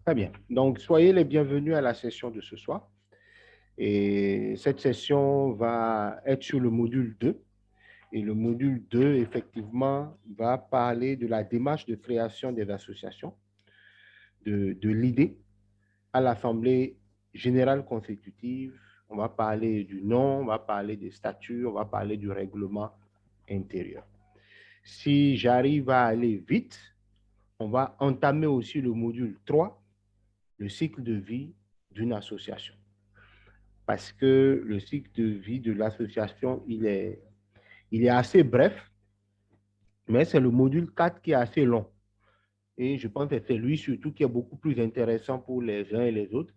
Très bien. Donc, soyez les bienvenus à la session de ce soir. Et cette session va être sur le module 2. Et le module 2, effectivement, va parler de la démarche de création des associations, de l'idée à l'Assemblée générale constitutive. On va parler du nom, on va parler des statuts, on va parler du règlement intérieur. Si j'arrive à aller vite, on va entamer aussi le module 3, le cycle de vie d'une association. Parce que le cycle de vie de l'association, il est assez bref, mais c'est le module 4 qui est assez long. Et je pense que c'est lui surtout qui est beaucoup plus intéressant pour les uns et les autres.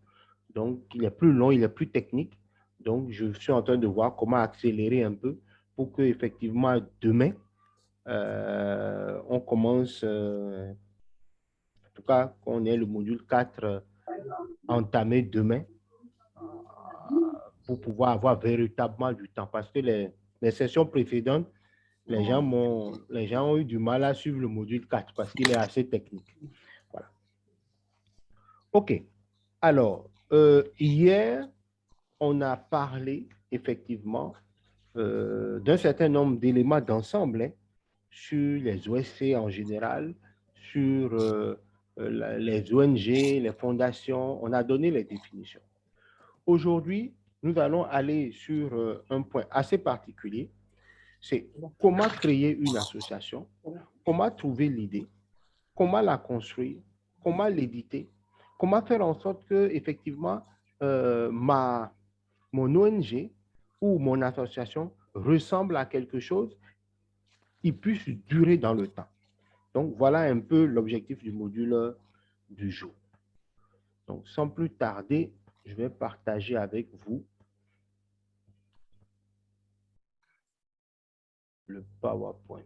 Donc, il est plus long, il est plus technique. Donc, je suis en train de voir comment accélérer un peu pour que effectivement demain, on commence, en tout cas, qu'on ait le module 4 entamé demain pour pouvoir avoir véritablement du temps. Parce que les sessions précédentes, les gens ont eu du mal à suivre le module 4 parce qu'il est assez technique. Voilà. OK. Alors, hier, on a parlé effectivement d'un certain nombre d'éléments d'ensemble hein, sur les OSC en général, sur les ONG, les fondations. On a donné les définitions. Aujourd'hui, nous allons aller sur un point assez particulier. C'est comment créer une association, comment trouver l'idée, comment la construire, comment l'éditer, comment faire en sorte que, effectivement, mon ONG ou mon association ressemble à quelque chose qui puisse durer dans le temps. Donc, voilà un peu l'objectif du module du jour. Donc, sans plus tarder, je vais partager avec vous le PowerPoint.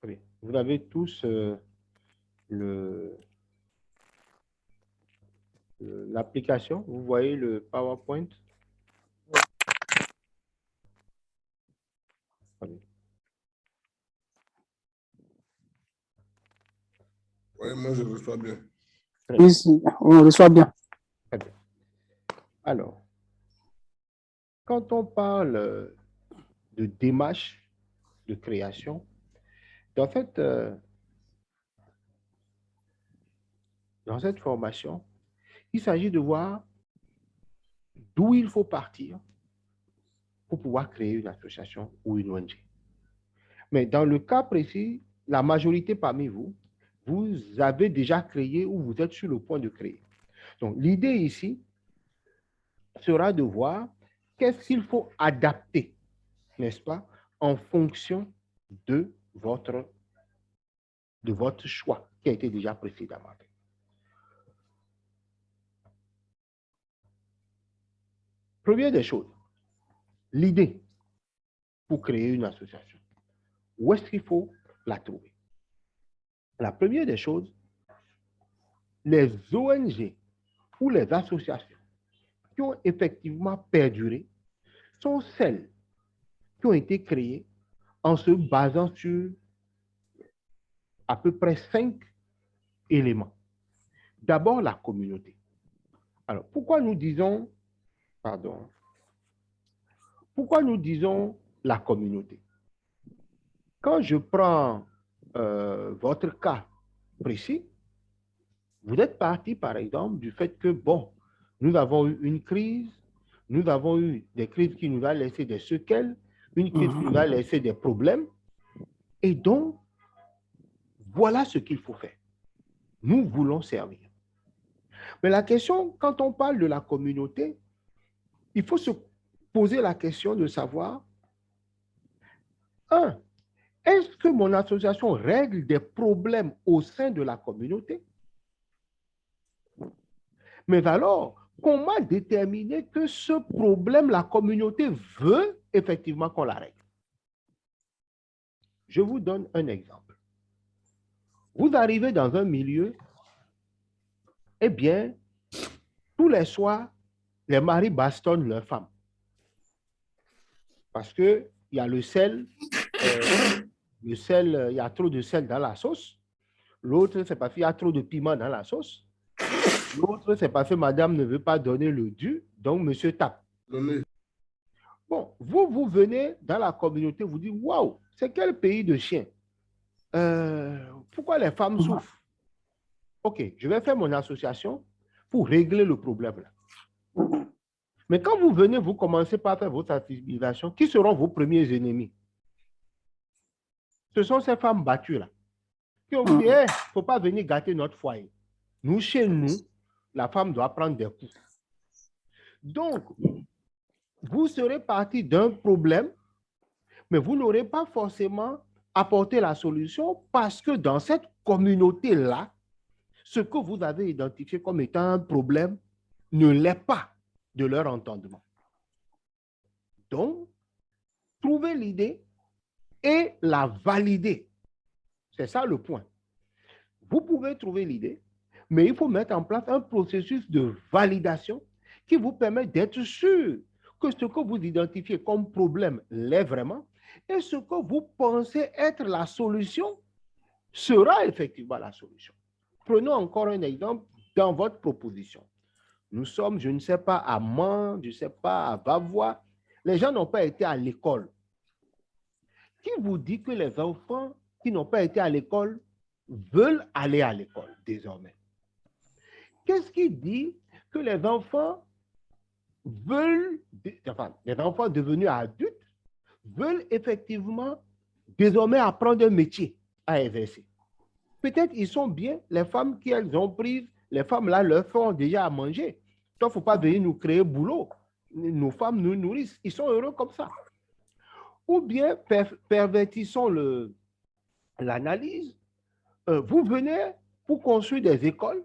Oui. Vous avez tous l'application, vous voyez le PowerPoint. Oui, moi je reçois bien. Oui, on reçoit bien. Très bien. Alors, quand on parle de démarche de création, en fait, dans cette formation, il s'agit de voir d'où il faut partir pour pouvoir créer une association ou une ONG. Mais dans le cas précis, la majorité parmi vous, vous avez déjà créé ou vous êtes sur le point de créer. Donc, l'idée ici sera de voir qu'est-ce qu'il faut adapter, n'est-ce pas, en fonction de votre choix qui a été déjà précédemment fait. Première des choses, l'idée pour créer une association. Où est-ce qu'il faut la trouver? La première des choses, les ONG ou les associations qui ont effectivement perduré sont celles qui ont été créées en se basant sur à peu près 5 éléments. D'abord, la communauté. Alors, pourquoi nous disons la communauté? Quand je prends votre cas précis, vous êtes parti, par exemple, du fait que, bon, nous avons eu une crise, nous avons eu des crises qui nous ont laissé des séquelles, une crise qui nous a laissé des problèmes, et donc, voilà ce qu'il faut faire. Nous voulons servir. Mais la question, quand on parle de la communauté, il faut se poser la question de savoir, un, est-ce que mon association règle des problèmes au sein de la communauté? Mais alors, comment déterminer que ce problème, la communauté veut effectivement qu'on la règle? Je vous donne un exemple. Vous arrivez dans un milieu, eh bien, tous les soirs, les maris bastonnent leurs femmes. Parce qu'il y a le sel, il y a trop de sel dans la sauce. L'autre, c'est parce qu'il y a trop de piment dans la sauce. L'autre, c'est parce que madame ne veut pas donner le dû, donc monsieur tape. Bon, vous venez dans la communauté, vous dites, waouh, c'est quel pays de chiens? Pourquoi les femmes souffrent? Ok, je vais faire mon association pour régler le problème là. Mais quand vous venez, vous commencez par faire votre sensibilisation, qui seront vos premiers ennemis? Ce sont ces femmes battues là. Qui ont dit, il ne faut pas venir gâter notre foyer. Nous, chez nous, la femme doit prendre des coups. Donc, vous serez parti d'un problème, mais vous n'aurez pas forcément apporté la solution parce que dans cette communauté-là, ce que vous avez identifié comme étant un problème ne l'est pas de leur entendement. Donc, trouver l'idée et la valider. C'est ça le point. Vous pouvez trouver l'idée, mais il faut mettre en place un processus de validation qui vous permet d'être sûr que ce que vous identifiez comme problème l'est vraiment et ce que vous pensez être la solution sera effectivement la solution. Prenons encore un exemple dans votre proposition. Nous sommes, je ne sais pas, à Mans, je ne sais pas, à Vavois. Les gens n'ont pas été à l'école. Qui vous dit que les enfants qui n'ont pas été à l'école veulent aller à l'école désormais? Qu'est-ce qui dit que les enfants veulent, enfin, les enfants devenus adultes veulent effectivement désormais apprendre un métier à exercer? Peut-être ils sont bien, les femmes qu'elles ont prises, les femmes là leur font déjà à manger. Donc, il ne faut pas venir nous créer boulot. Nos femmes nous nourrissent. Ils sont heureux comme ça. Ou bien pervertissons l'analyse. Vous venez pour construire des écoles.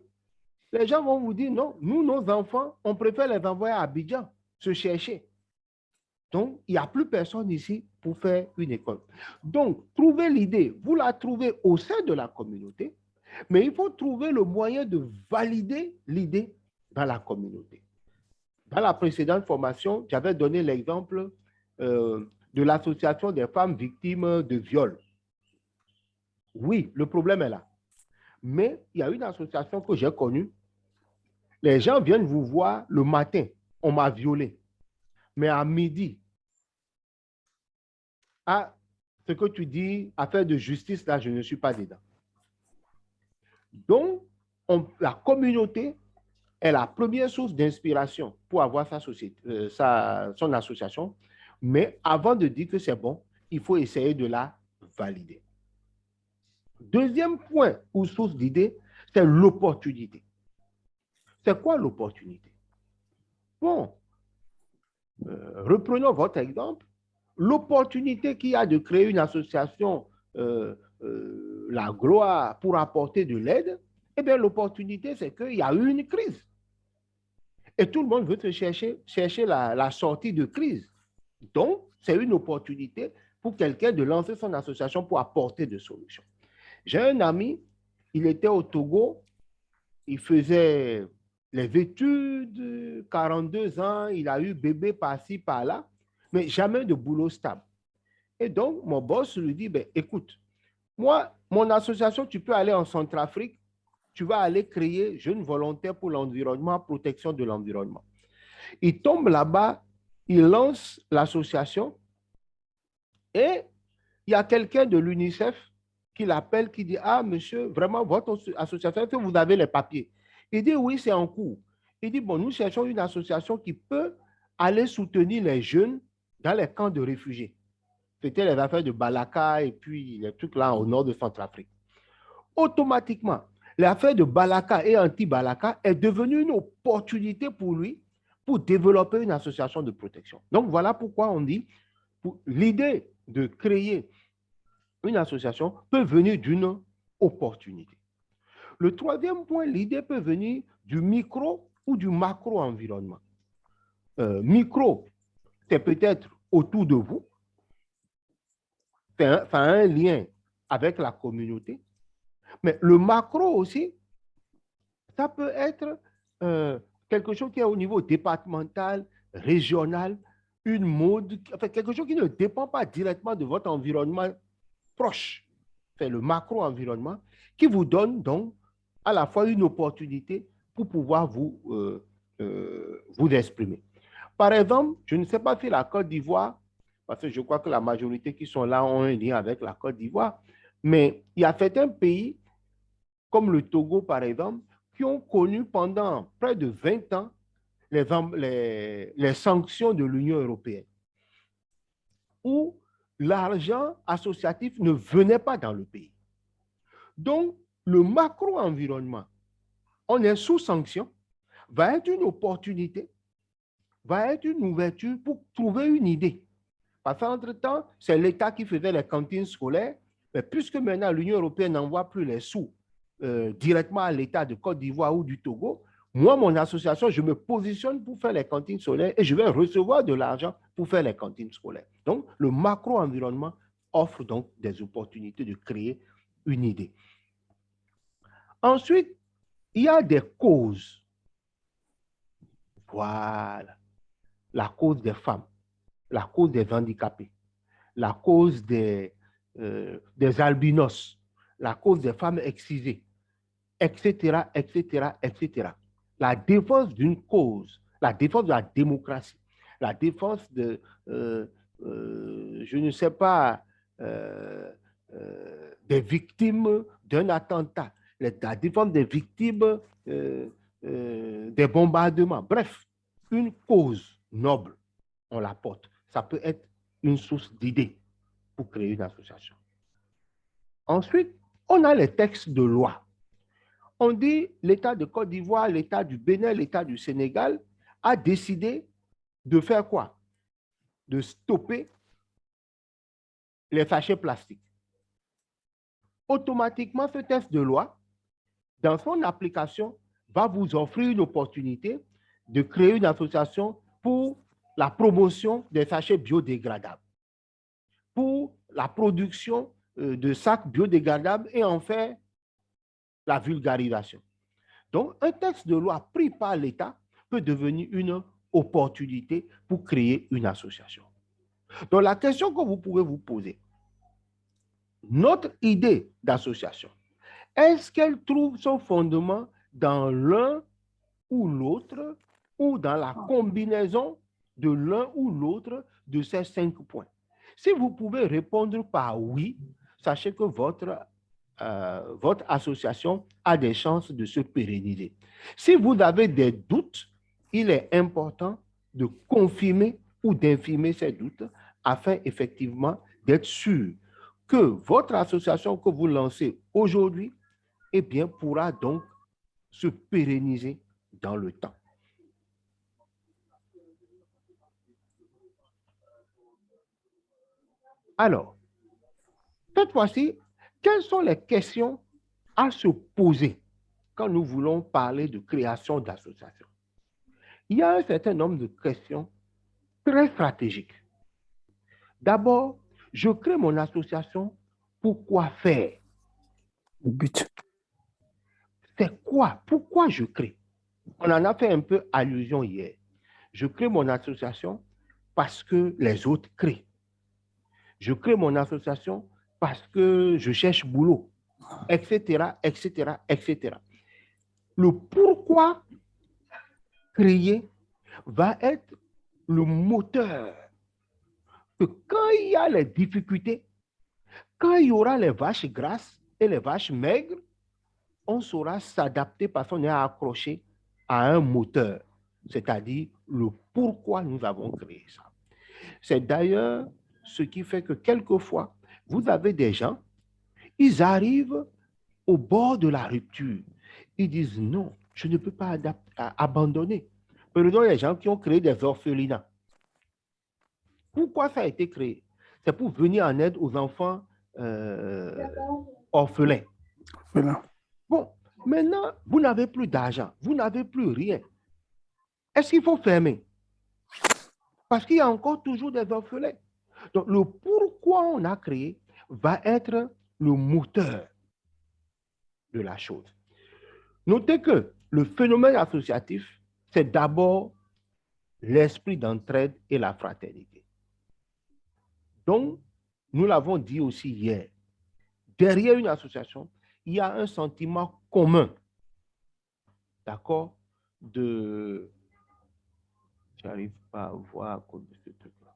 Les gens vont vous dire non, nous, nos enfants, on préfère les envoyer à Abidjan se chercher. Donc, il n'y a plus personne ici pour faire une école. Donc, trouvez l'idée. Vous la trouvez au sein de la communauté, mais il faut trouver le moyen de valider l'idée dans la communauté. Dans la précédente formation, j'avais donné l'exemple de l'association des femmes victimes de viol. Oui, le problème est là. Mais il y a une association que j'ai connue. Les gens viennent vous voir le matin, on m'a violé. Mais à midi, ce que tu dis, affaire de justice, là, je ne suis pas dedans. Donc, la communauté est la première source d'inspiration pour avoir son association. Mais avant de dire que c'est bon, il faut essayer de la valider. Deuxième point ou source d'idée, c'est l'opportunité. C'est quoi l'opportunité? Bon, reprenons votre exemple. L'opportunité qu'il y a de créer une association, la gloire, pour apporter de l'aide, eh bien, l'opportunité, c'est qu'il y a eu une crise. Et tout le monde veut chercher la sortie de crise. Donc, c'est une opportunité pour quelqu'un de lancer son association pour apporter des solutions. J'ai un ami, il était au Togo, il faisait les études, 42 ans, il a eu bébé par-ci, par-là, mais jamais de boulot stable. Et donc, mon boss lui dit, ben, écoute, moi, mon association, tu peux aller en Centrafrique, tu vas aller créer Jeunes Volontaires pour l'environnement, protection de l'environnement. Il tombe là-bas, il lance l'association et il y a quelqu'un de l'UNICEF qui l'appelle, qui dit, ah, monsieur, vraiment, votre association, est-ce que vous avez les papiers? Il dit, oui, c'est en cours. Il dit, bon, nous cherchons une association qui peut aller soutenir les jeunes dans les camps de réfugiés. C'était les affaires de Balaka et puis les trucs là au nord de Centrafrique. Automatiquement, l'affaire de Balaka et anti-Balaka est devenue une opportunité pour lui pour développer une association de protection. Donc, voilà pourquoi on dit l'idée de créer une association peut venir d'une opportunité. Le troisième point, l'idée peut venir du micro ou du macro-environnement. Micro, c'est peut-être autour de vous, ça a un lien avec la communauté, mais le macro aussi, ça peut être quelque chose qui est au niveau départemental, régional, une mode, enfin, quelque chose qui ne dépend pas directement de votre environnement proche. C'est le macro-environnement qui vous donne donc à la fois une opportunité pour pouvoir vous exprimer. Par exemple, je ne sais pas si la Côte d'Ivoire, parce que je crois que la majorité qui sont là ont un lien avec la Côte d'Ivoire, mais il y a certains pays, comme le Togo par exemple, qui ont connu pendant près de 20 ans les sanctions de l'Union européenne, où l'argent associatif ne venait pas dans le pays. Donc, le macro-environnement, on est sous sanction, va être une opportunité, va être une ouverture pour trouver une idée. Parce qu'entre-temps, c'est l'État qui faisait les cantines scolaires, mais puisque maintenant l'Union européenne n'envoie plus les sous directement à l'État de Côte d'Ivoire ou du Togo, moi, mon association, je me positionne pour faire les cantines scolaires et je vais recevoir de l'argent pour faire les cantines scolaires. Donc, le macro-environnement offre donc des opportunités de créer une idée. Ensuite, il y a des causes. Voilà. La cause des femmes, la cause des handicapés, la cause des albinos, la cause des femmes excisées, etc., etc., etc. La défense d'une cause, la défense de la démocratie, la défense de, je ne sais pas, des victimes d'un attentat, la défense des victimes des bombardements. Bref, une cause noble, on la porte. Ça peut être une source d'idées pour créer une association. Ensuite, on a les textes de loi. On dit l'État de Côte d'Ivoire, l'État du Bénin, l'État du Sénégal a décidé de faire quoi? De stopper les sachets plastiques. Automatiquement, ce texte de loi, dans son application, va vous offrir une opportunité de créer une association pour la promotion des sachets biodégradables, pour la production de sacs biodégradables et en faire la vulgarisation. Donc, un texte de loi pris par l'État peut devenir une opportunité pour créer une association. Donc, la question que vous pouvez vous poser, notre idée d'association, est-ce qu'elle trouve son fondement dans l'un ou l'autre ou dans la combinaison de l'un ou l'autre de ces 5 points? Si vous pouvez répondre par oui, sachez que votre association a des chances de se pérenniser. Si vous avez des doutes, il est important de confirmer ou d'infirmer ces doutes afin effectivement d'être sûr que votre association que vous lancez aujourd'hui, eh bien, pourra donc se pérenniser dans le temps. Alors, cette fois-ci, quelles sont les questions à se poser quand nous voulons parler de création d'associations? Il y a un certain nombre de questions très stratégiques. D'abord, je crée mon association pour quoi faire? Le but. C'est quoi? Pourquoi je crée? On en a fait un peu allusion hier. Je crée mon association parce que les autres créent. Je crée mon association parce que je cherche boulot, etc., etc., etc. Le pourquoi créer va être le moteur que quand il y a les difficultés, quand il y aura les vaches grasses et les vaches maigres, on saura s'adapter parce qu'on est accroché à un moteur, c'est-à-dire le pourquoi nous avons créé ça. C'est d'ailleurs ce qui fait que quelquefois, vous avez des gens, ils arrivent au bord de la rupture. Ils disent non, je ne peux pas abandonner Prenons les gens qui ont créé des orphelinats. Pourquoi ça a été créé? C'est pour venir en aide aux enfants orphelins. Voilà. Bon, maintenant, vous n'avez plus d'argent, vous n'avez plus rien. Est-ce qu'il faut fermer? Parce qu'il y a encore toujours des orphelins. Donc, le pourquoi on a créé va être le moteur de la chose. Notez que le phénomène associatif, c'est d'abord l'esprit d'entraide et la fraternité. Donc, nous l'avons dit aussi hier, derrière une association, il y a un sentiment commun, d'accord, de... Je n'arrive pas à voir à cause de ce truc-là.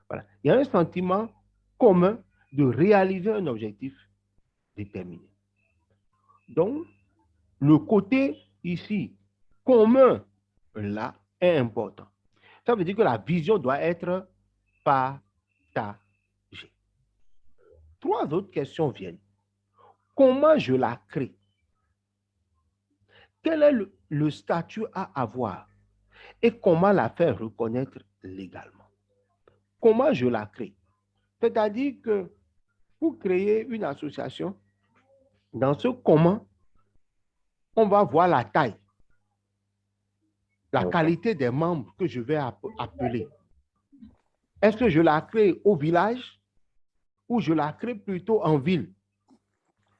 Voilà. Il y a un sentiment commun de réaliser un objectif déterminé. Donc, le côté ici commun, là, est important. Ça veut dire que la vision doit être partagée. Trois autres questions viennent. Comment je la crée? Quel est le statut à avoir? Et comment la faire reconnaître légalement? Comment je la crée? C'est-à-dire que pour créer une association, dans ce comment, on va voir la taille, la qualité des membres que je vais appeler. Est-ce que je la crée au village ou je la crée plutôt en ville?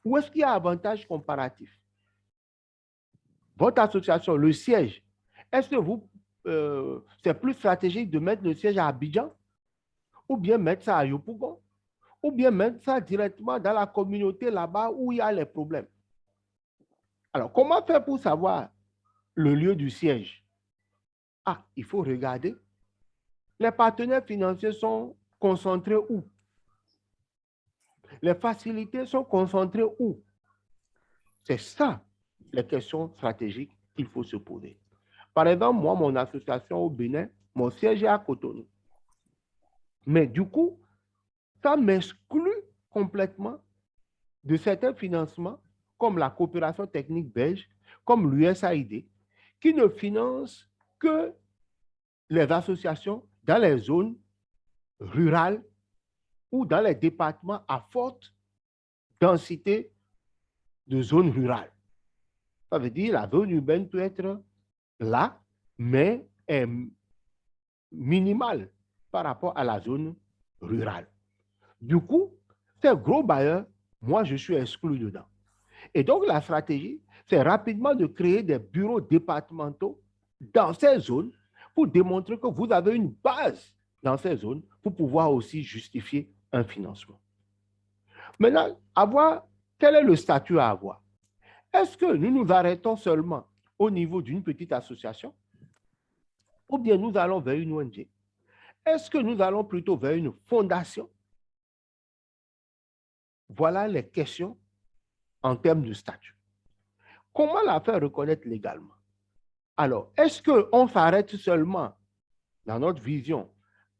Où est-ce qu'il y a avantage comparatif? Votre association, le siège, est-ce que c'est plus stratégique de mettre le siège à Abidjan ou bien mettre ça à Yopougon ou bien mettre ça directement dans la communauté là-bas où il y a les problèmes? Alors, comment faire pour savoir le lieu du siège? Ah, il faut regarder. Les partenaires financiers sont concentrés où? Les facilités sont concentrées où? C'est ça, les questions stratégiques qu'il faut se poser. Par exemple, moi, mon association au Bénin, mon siège est à Cotonou. Mais du coup, ça m'exclut complètement de certains financements comme la coopération technique belge, comme l'USAID, qui ne financent que les associations dans les zones rurales ou dans les départements à forte densité de zones rurales. Ça veut dire que la zone urbaine peut être là, mais est minimale par rapport à la zone rurale. Du coup, ces gros bailleurs, moi, je suis exclu dedans. Et donc, la stratégie, c'est rapidement de créer des bureaux départementaux dans ces zones pour démontrer que vous avez une base dans ces zones pour pouvoir aussi justifier un financement. Maintenant, quel est le statut à avoir? Est-ce que nous nous arrêtons seulement au niveau d'une petite association ou bien nous allons vers une ONG? Est-ce que nous allons plutôt vers une fondation? Voilà les questions en termes de statut. Comment la faire reconnaître légalement? Alors, est-ce qu'on s'arrête seulement, dans notre vision,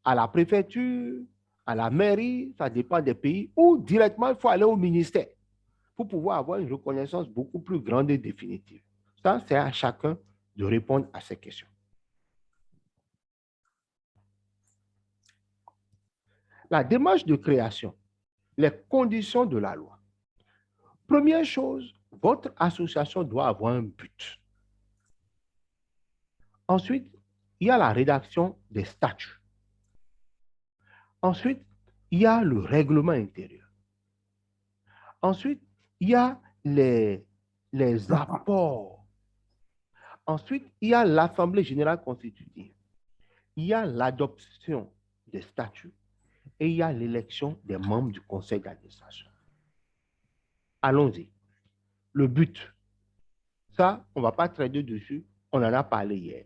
à la préfecture, à la mairie, ça dépend des pays, ou directement, il faut aller au ministère pour pouvoir avoir une reconnaissance beaucoup plus grande et définitive? Ça, c'est à chacun de répondre à ces questions. La démarche de création, les conditions de la loi. Première chose, votre association doit avoir un but. Ensuite, il y a la rédaction des statuts. Ensuite, il y a le règlement intérieur. Ensuite, il y a les apports. Ensuite, il y a l'Assemblée générale constitutive. Il y a l'adoption des statuts et il y a l'élection des membres du conseil d'administration. Allons-y. Le but, ça, on ne va pas traiter dessus. On en a parlé hier.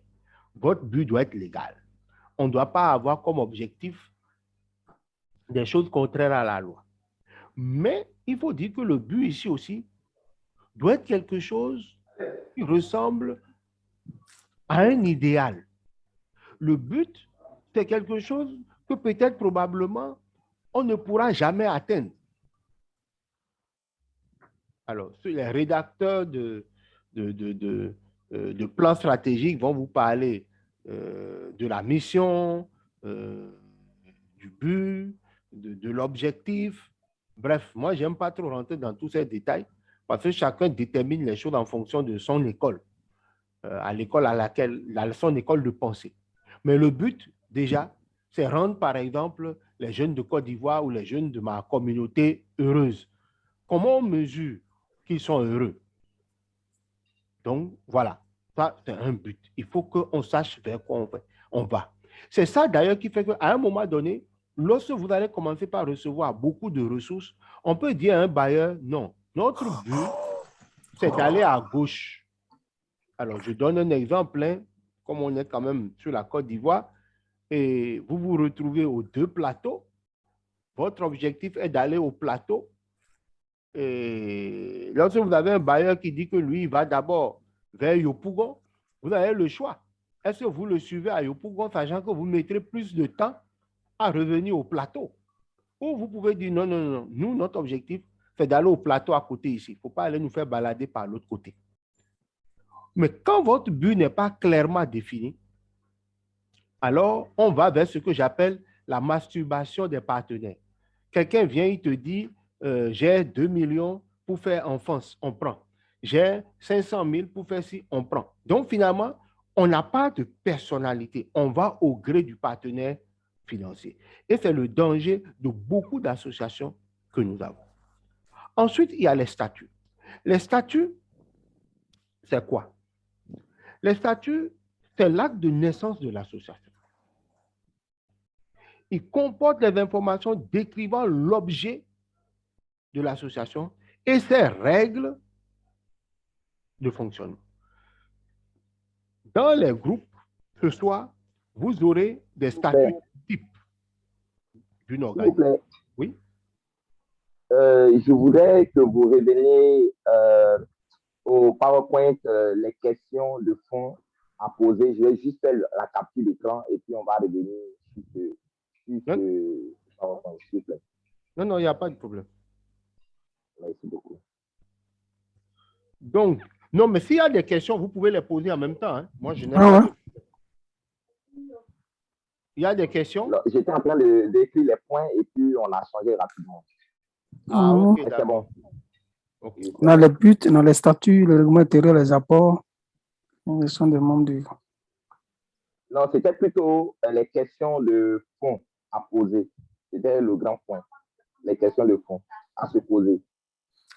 Votre but doit être légal. On ne doit pas avoir comme objectif des choses contraires à la loi. Mais il faut dire que le but ici aussi doit être quelque chose qui ressemble à un idéal. Le but, c'est quelque chose que peut-être probablement on ne pourra jamais atteindre. Alors, les rédacteurs de de plan stratégique vont vous parler de la mission, du but, de l'objectif. Bref, moi, je n'aime pas trop rentrer dans tous ces détails parce que chacun détermine les choses en fonction de son école, à l'école à son école de pensée. Mais le but, déjà, c'est rendre, par exemple, les jeunes de Côte d'Ivoire ou les jeunes de ma communauté heureuses. Comment on mesure qu'ils sont heureux? Donc, voilà, ça, c'est un but. Il faut qu'on sache vers quoi on va. C'est ça, d'ailleurs, qui fait qu'à un moment donné, lorsque vous allez commencer par recevoir beaucoup de ressources, on peut dire à un bailleur, non, notre but, c'est d'aller à gauche. Alors, je donne un exemple, hein, comme on est quand même sur la Côte d'Ivoire, et vous vous retrouvez aux deux plateaux. Votre objectif est d'aller au plateau. Et lorsque vous avez un bailleur qui dit que lui, il va d'abord vers Yopougon, vous avez le choix. Est-ce que vous le suivez à Yopougon, sachant que vous mettrez plus de temps à revenir au plateau? Ou vous pouvez dire non, non, non, nous, notre objectif, c'est d'aller au plateau à côté ici. Il ne faut pas aller nous faire balader par l'autre côté. Mais quand votre but n'est pas clairement défini, alors on va vers ce que j'appelle la masturbation des partenaires. Quelqu'un vient, il te dit, j'ai 2 millions pour faire enfance, on prend. J'ai 500 000 pour faire ci, on prend. Donc finalement, on n'a pas de personnalité. On va au gré du partenaire financier. Et c'est le danger de beaucoup d'associations que nous avons. Ensuite, il y a les statuts. Les statuts, c'est quoi? Les statuts, c'est l'acte de naissance de l'association. Il comporte les informations décrivant l'objet de l'association et ses règles de fonctionnement. Dans les groupes, ce soir, vous aurez des statuts types d'une organisation. Oui. Je voudrais que vous reveniez au PowerPoint les questions de fond à poser. Je vais juste faire la capture d'écran et puis on va revenir sur ce PowerPoint, s'il vous plaît. Non, non, il n'y a pas de problème. Merci beaucoup. Donc, non, mais s'il y a des questions, vous pouvez les poser en même temps. Hein. Moi, je n'ai pas. Il y a des questions? J'étais en train d'écrire les points et puis on a changé rapidement. Ah, ok, c'est bon. Okay. Dans les buts, dans les statuts, le règlement intérieur, les apports, ils sont des membres du... Non, c'était plutôt les questions de fond à poser. C'était le grand point. Les questions de fond à se poser.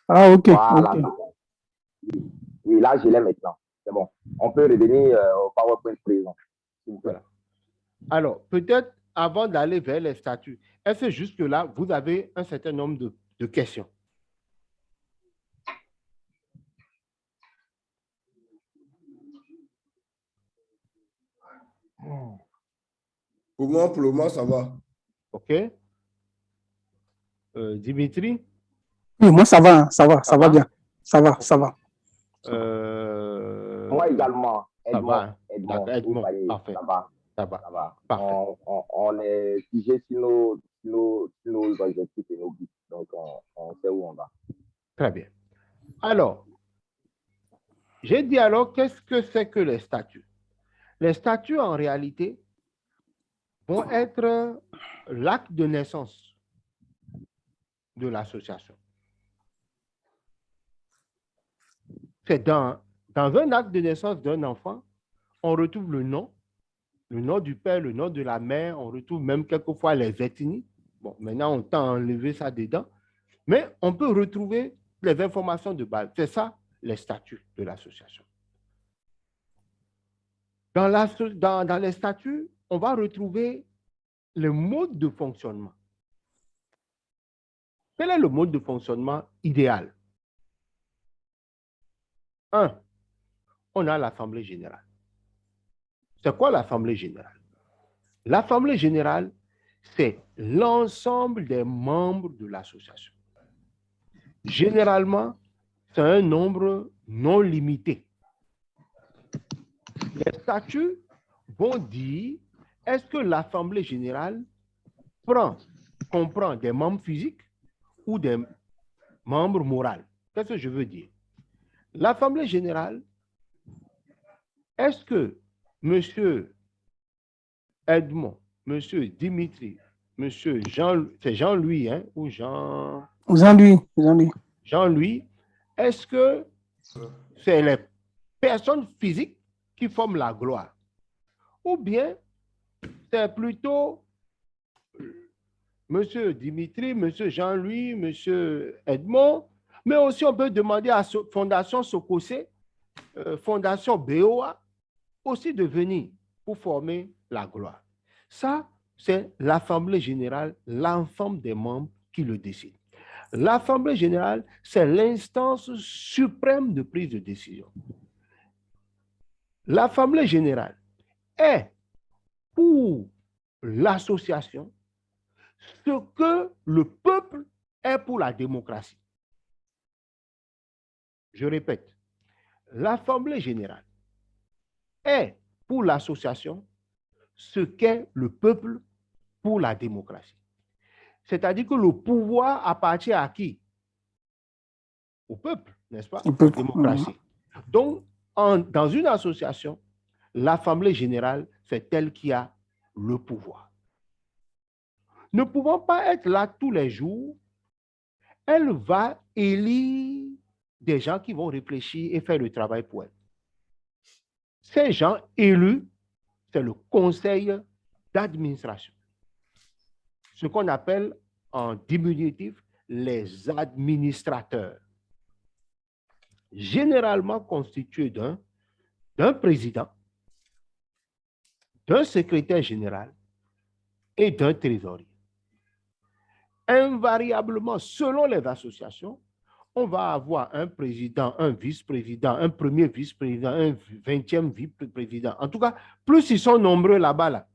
Ah, ok. Voilà. Okay. Oui, là, je l'ai maintenant. C'est bon. On peut revenir au PowerPoint présent. Voilà. Alors, peut-être avant d'aller vers les statuts, est-ce que jusque-là, vous avez un certain nombre de questions? Pour moi, pour le moment, ça va. OK. Dimitri? Oui, moi, ça va bien. Ça va. Moi également. Edmond. Parfait. Ça va. On est figé sur nos objectifs et nos buts. Donc, on sait où on va. Très bien. Alors, j'ai dit alors, qu'est-ce que c'est que les statuts? Les statuts, en réalité, vont être l'acte de naissance de l'association. C'est dans un acte de naissance d'un enfant, on retrouve le nom du père, le nom de la mère, on retrouve même quelquefois les ethnies. Bon, maintenant, on tend à enlever ça dedans, mais on peut retrouver les informations de base. C'est ça, les statuts de l'association. Dans les statuts, on va retrouver le mode de fonctionnement. Quel est le mode de fonctionnement idéal? 1. On a l'Assemblée générale. C'est quoi l'Assemblée générale? L'Assemblée générale, c'est l'ensemble des membres de l'association. Généralement, c'est un nombre non limité. Les statuts vont dire, est-ce que l'Assemblée générale comprend des membres physiques ou des membres moraux? Qu'est-ce que je veux dire? L'Assemblée générale est-ce que M. Edmond, M. Dimitri, M. Jean, c'est Jean-Louis, hein, ou Jean... Jean-Louis. Jean-Louis, est-ce que c'est les personnes physiques qui forment la gloire? Ou bien c'est plutôt M. Dimitri, M. Jean-Louis, M. Edmond, mais aussi on peut demander à Fondation Sokosé, Fondation BOA, aussi de venir pour former la gloire. Ça, c'est l'Assemblée générale, l'ensemble des membres qui le décident. L'Assemblée générale, c'est l'instance suprême de prise de décision. L'Assemblée générale est pour l'association ce que le peuple est pour la démocratie. Je répète, l'Assemblée générale est pour l'association ce qu'est le peuple pour la démocratie. C'est-à-dire que le pouvoir appartient à qui? Au peuple, n'est-ce pas? La démocratie. Donc, dans une association, l'Assemblée générale, c'est elle qui a le pouvoir. Ne pouvant pas être là tous les jours, elle va élire des gens qui vont réfléchir et faire le travail pour elle. Ces gens élus, c'est le conseil d'administration. Ce qu'on appelle en diminutif les administrateurs. Généralement constitués d'un président, d'un secrétaire général et d'un trésorier. Invariablement, selon les associations, on va avoir un président, un vice-président, un premier vice-président, un 20e vice-président. En tout cas, plus ils sont nombreux là-bas, là,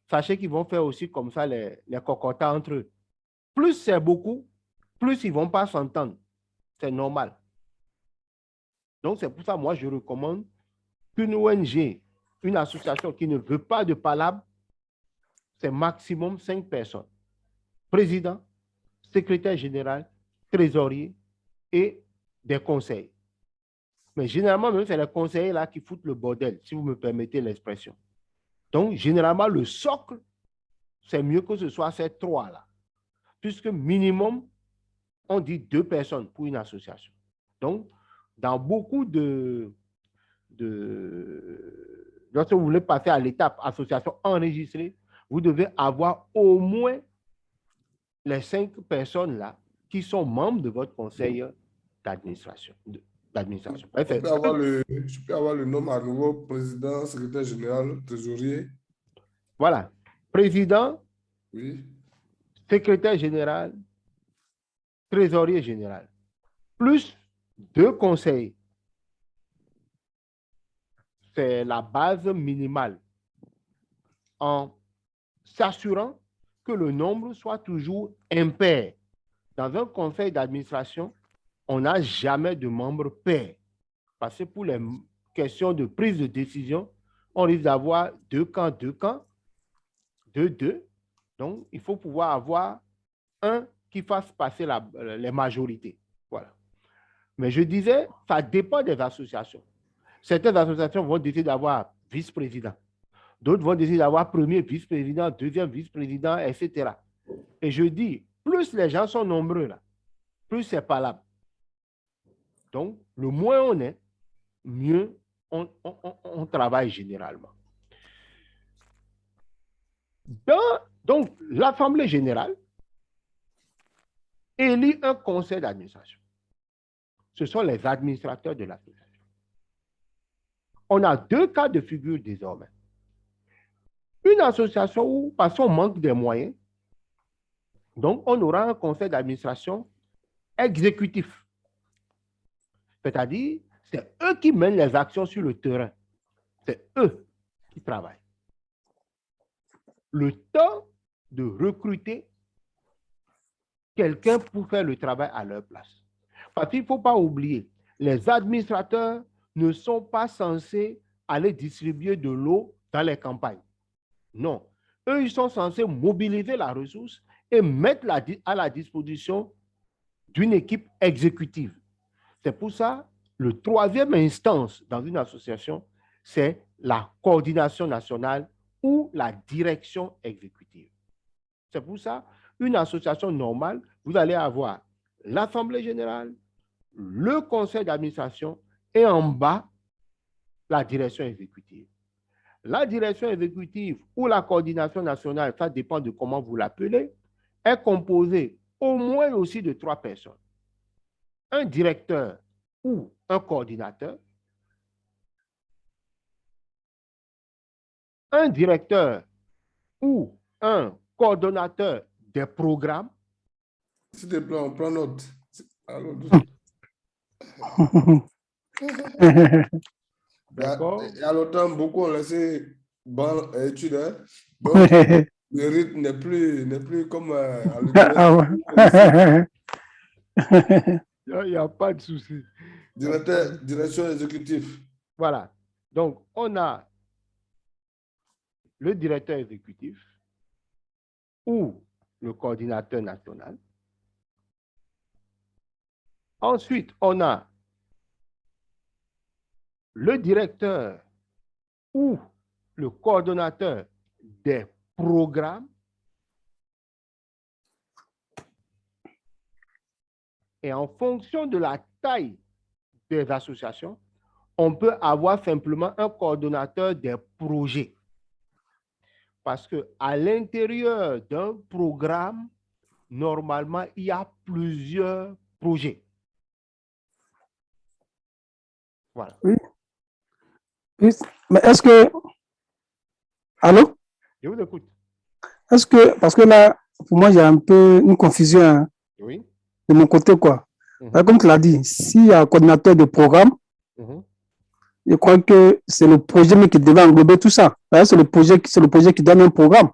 sachez qu'ils vont faire aussi comme ça les cocotas entre eux. Plus c'est beaucoup, plus ils ne vont pas s'entendre. C'est normal. Donc, c'est pour ça, moi, je recommande qu'une ONG, une association qui ne veut pas de palabres, c'est maximum 5 personnes. Président, secrétaire général, trésorier et des conseils. Mais généralement, même, c'est les conseillers là qui foutent le bordel, si vous me permettez l'expression. Donc, généralement, le socle, c'est mieux que ce soit ces 3 là. Puisque minimum, on dit 2 personnes pour une association. Donc, dans beaucoup lorsque vous voulez passer à l'étape association enregistrée, vous devez avoir au moins les 5 personnes là qui sont membres de votre conseil d'administration. Je peux avoir le nom à nouveau, président, secrétaire général, trésorier. Voilà. Président, oui. Secrétaire général, trésorier général, plus 2 conseils. C'est la base minimale en s'assurant que le nombre soit toujours impair. Dans un conseil d'administration, on n'a jamais de membres pairs. Parce que pour les questions de prise de décision, on risque d'avoir 2 camps, 2. Donc, il faut pouvoir avoir un qui fasse passer les majorités. Voilà. Mais je disais, ça dépend des associations. Certaines associations vont décider d'avoir vice-président. D'autres vont décider d'avoir premier vice-président, deuxième vice-président, etc. Et je dis, plus les gens sont nombreux, là, plus c'est palable. Donc, le moins on est, mieux on travaille généralement. Donc, l'Assemblée générale élit un conseil d'administration. Ce sont les administrateurs de l'association. On a 2 cas de figure désormais. Une association où, parce qu'on manque des moyens, donc on aura un conseil d'administration exécutif. C'est-à-dire, c'est eux qui mènent les actions sur le terrain. C'est eux qui travaillent. Le temps de recruter quelqu'un pour faire le travail à leur place. Parce qu'il ne faut pas oublier, les administrateurs ne sont pas censés aller distribuer de l'eau dans les campagnes. Non. Eux, ils sont censés mobiliser la ressource et mettre à la disposition d'une équipe exécutive. C'est pour ça, le 3e instance dans une association, c'est la coordination nationale ou la direction exécutive. C'est pour ça, une association normale, vous allez avoir l'Assemblée générale, le conseil d'administration et en bas, la direction exécutive. La direction exécutive ou la coordination nationale, ça dépend de comment vous l'appelez, est composée au moins aussi de 3 personnes. Un directeur ou un coordinateur, un directeur ou un coordonnateur des programmes. S'il te plaît, on prend note. Alors, D'accord. il y a longtemps, beaucoup ont laissé études. Hein? Donc, le rythme n'est plus comme à l'université. Il n'y a pas de souci. Direction exécutive. Voilà. Donc, on a le directeur exécutif ou le coordinateur national. Ensuite, on a le directeur ou le coordonnateur des programmes. Et en fonction de la taille des associations, on peut avoir simplement un coordonnateur des projets. Parce qu'à l'intérieur d'un programme, normalement, il y a plusieurs projets. Voilà. Oui. Mais est-ce que... Allô? Je vous écoute. Est-ce que... Parce que là, pour moi, il y a un peu une confusion, hein, oui. De mon côté, quoi. Comme tu l'as dit, s'il y a un coordinateur de programme, je crois que c'est le projet qui devait englober tout ça. C'est le projet qui donne un programme.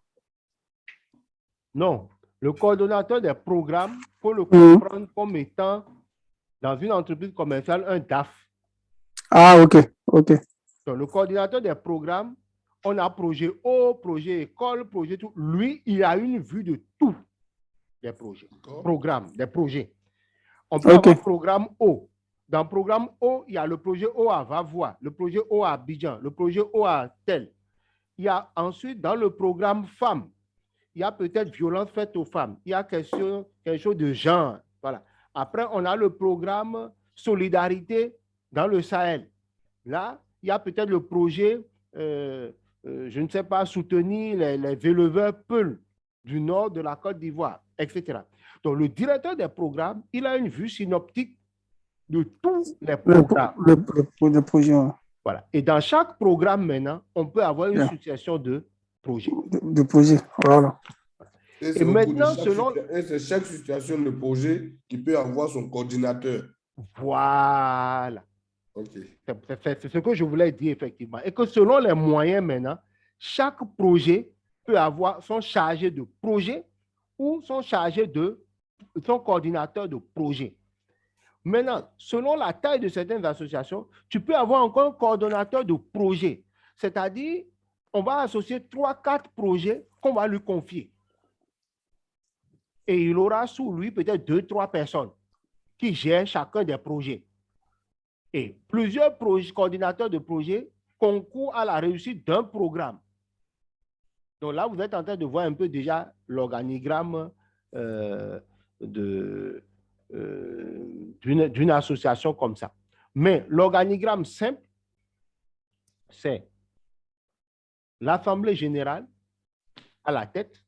Non. Le coordonnateur des programmes, il faut le comprendre comme étant, dans une entreprise commerciale, un DAF. Ah, OK. OK. Donc, le coordinateur des programmes, on a projet O, projet école, projet tout. Lui, il a une vue de tout des projets. Programmes, des projets. On peut avoir programme O. Dans le programme O, il y a le projet O à Vavois, le projet O à Abidjan, le projet O à tel. Il y a ensuite, dans le programme femmes, il y a peut-être violence faite aux femmes. Il y a quelque chose de genre. Voilà. Après, on a le programme solidarité dans le Sahel. Là, il y a peut-être le projet, je ne sais pas, soutenir les éleveurs Peuls du nord de la Côte d'Ivoire, etc. Donc, le directeur des programmes, il a une vue synoptique de tous les programmes. Le projet. Voilà. Et dans chaque programme, maintenant, on peut avoir une succession de projets. De projets, voilà. Et maintenant, c'est chaque situation de projet qui peut avoir son coordinateur. Voilà. Okay. C'est ce que je voulais dire, effectivement. Et que selon les moyens, maintenant, chaque projet peut avoir son chargé de projet ou son coordinateur de projet. Maintenant, selon la taille de certaines associations, tu peux avoir encore un coordonnateur de projet. C'est-à-dire, on va associer 3-4 projets qu'on va lui confier. Et il aura sous lui peut-être 2-3 personnes qui gèrent chacun des projets. Et plusieurs coordinateurs de projets concourent à la réussite d'un programme. Donc là, vous êtes en train de voir un peu déjà l'organigramme d'une association comme ça. Mais l'organigramme simple, c'est l'Assemblée générale à la tête,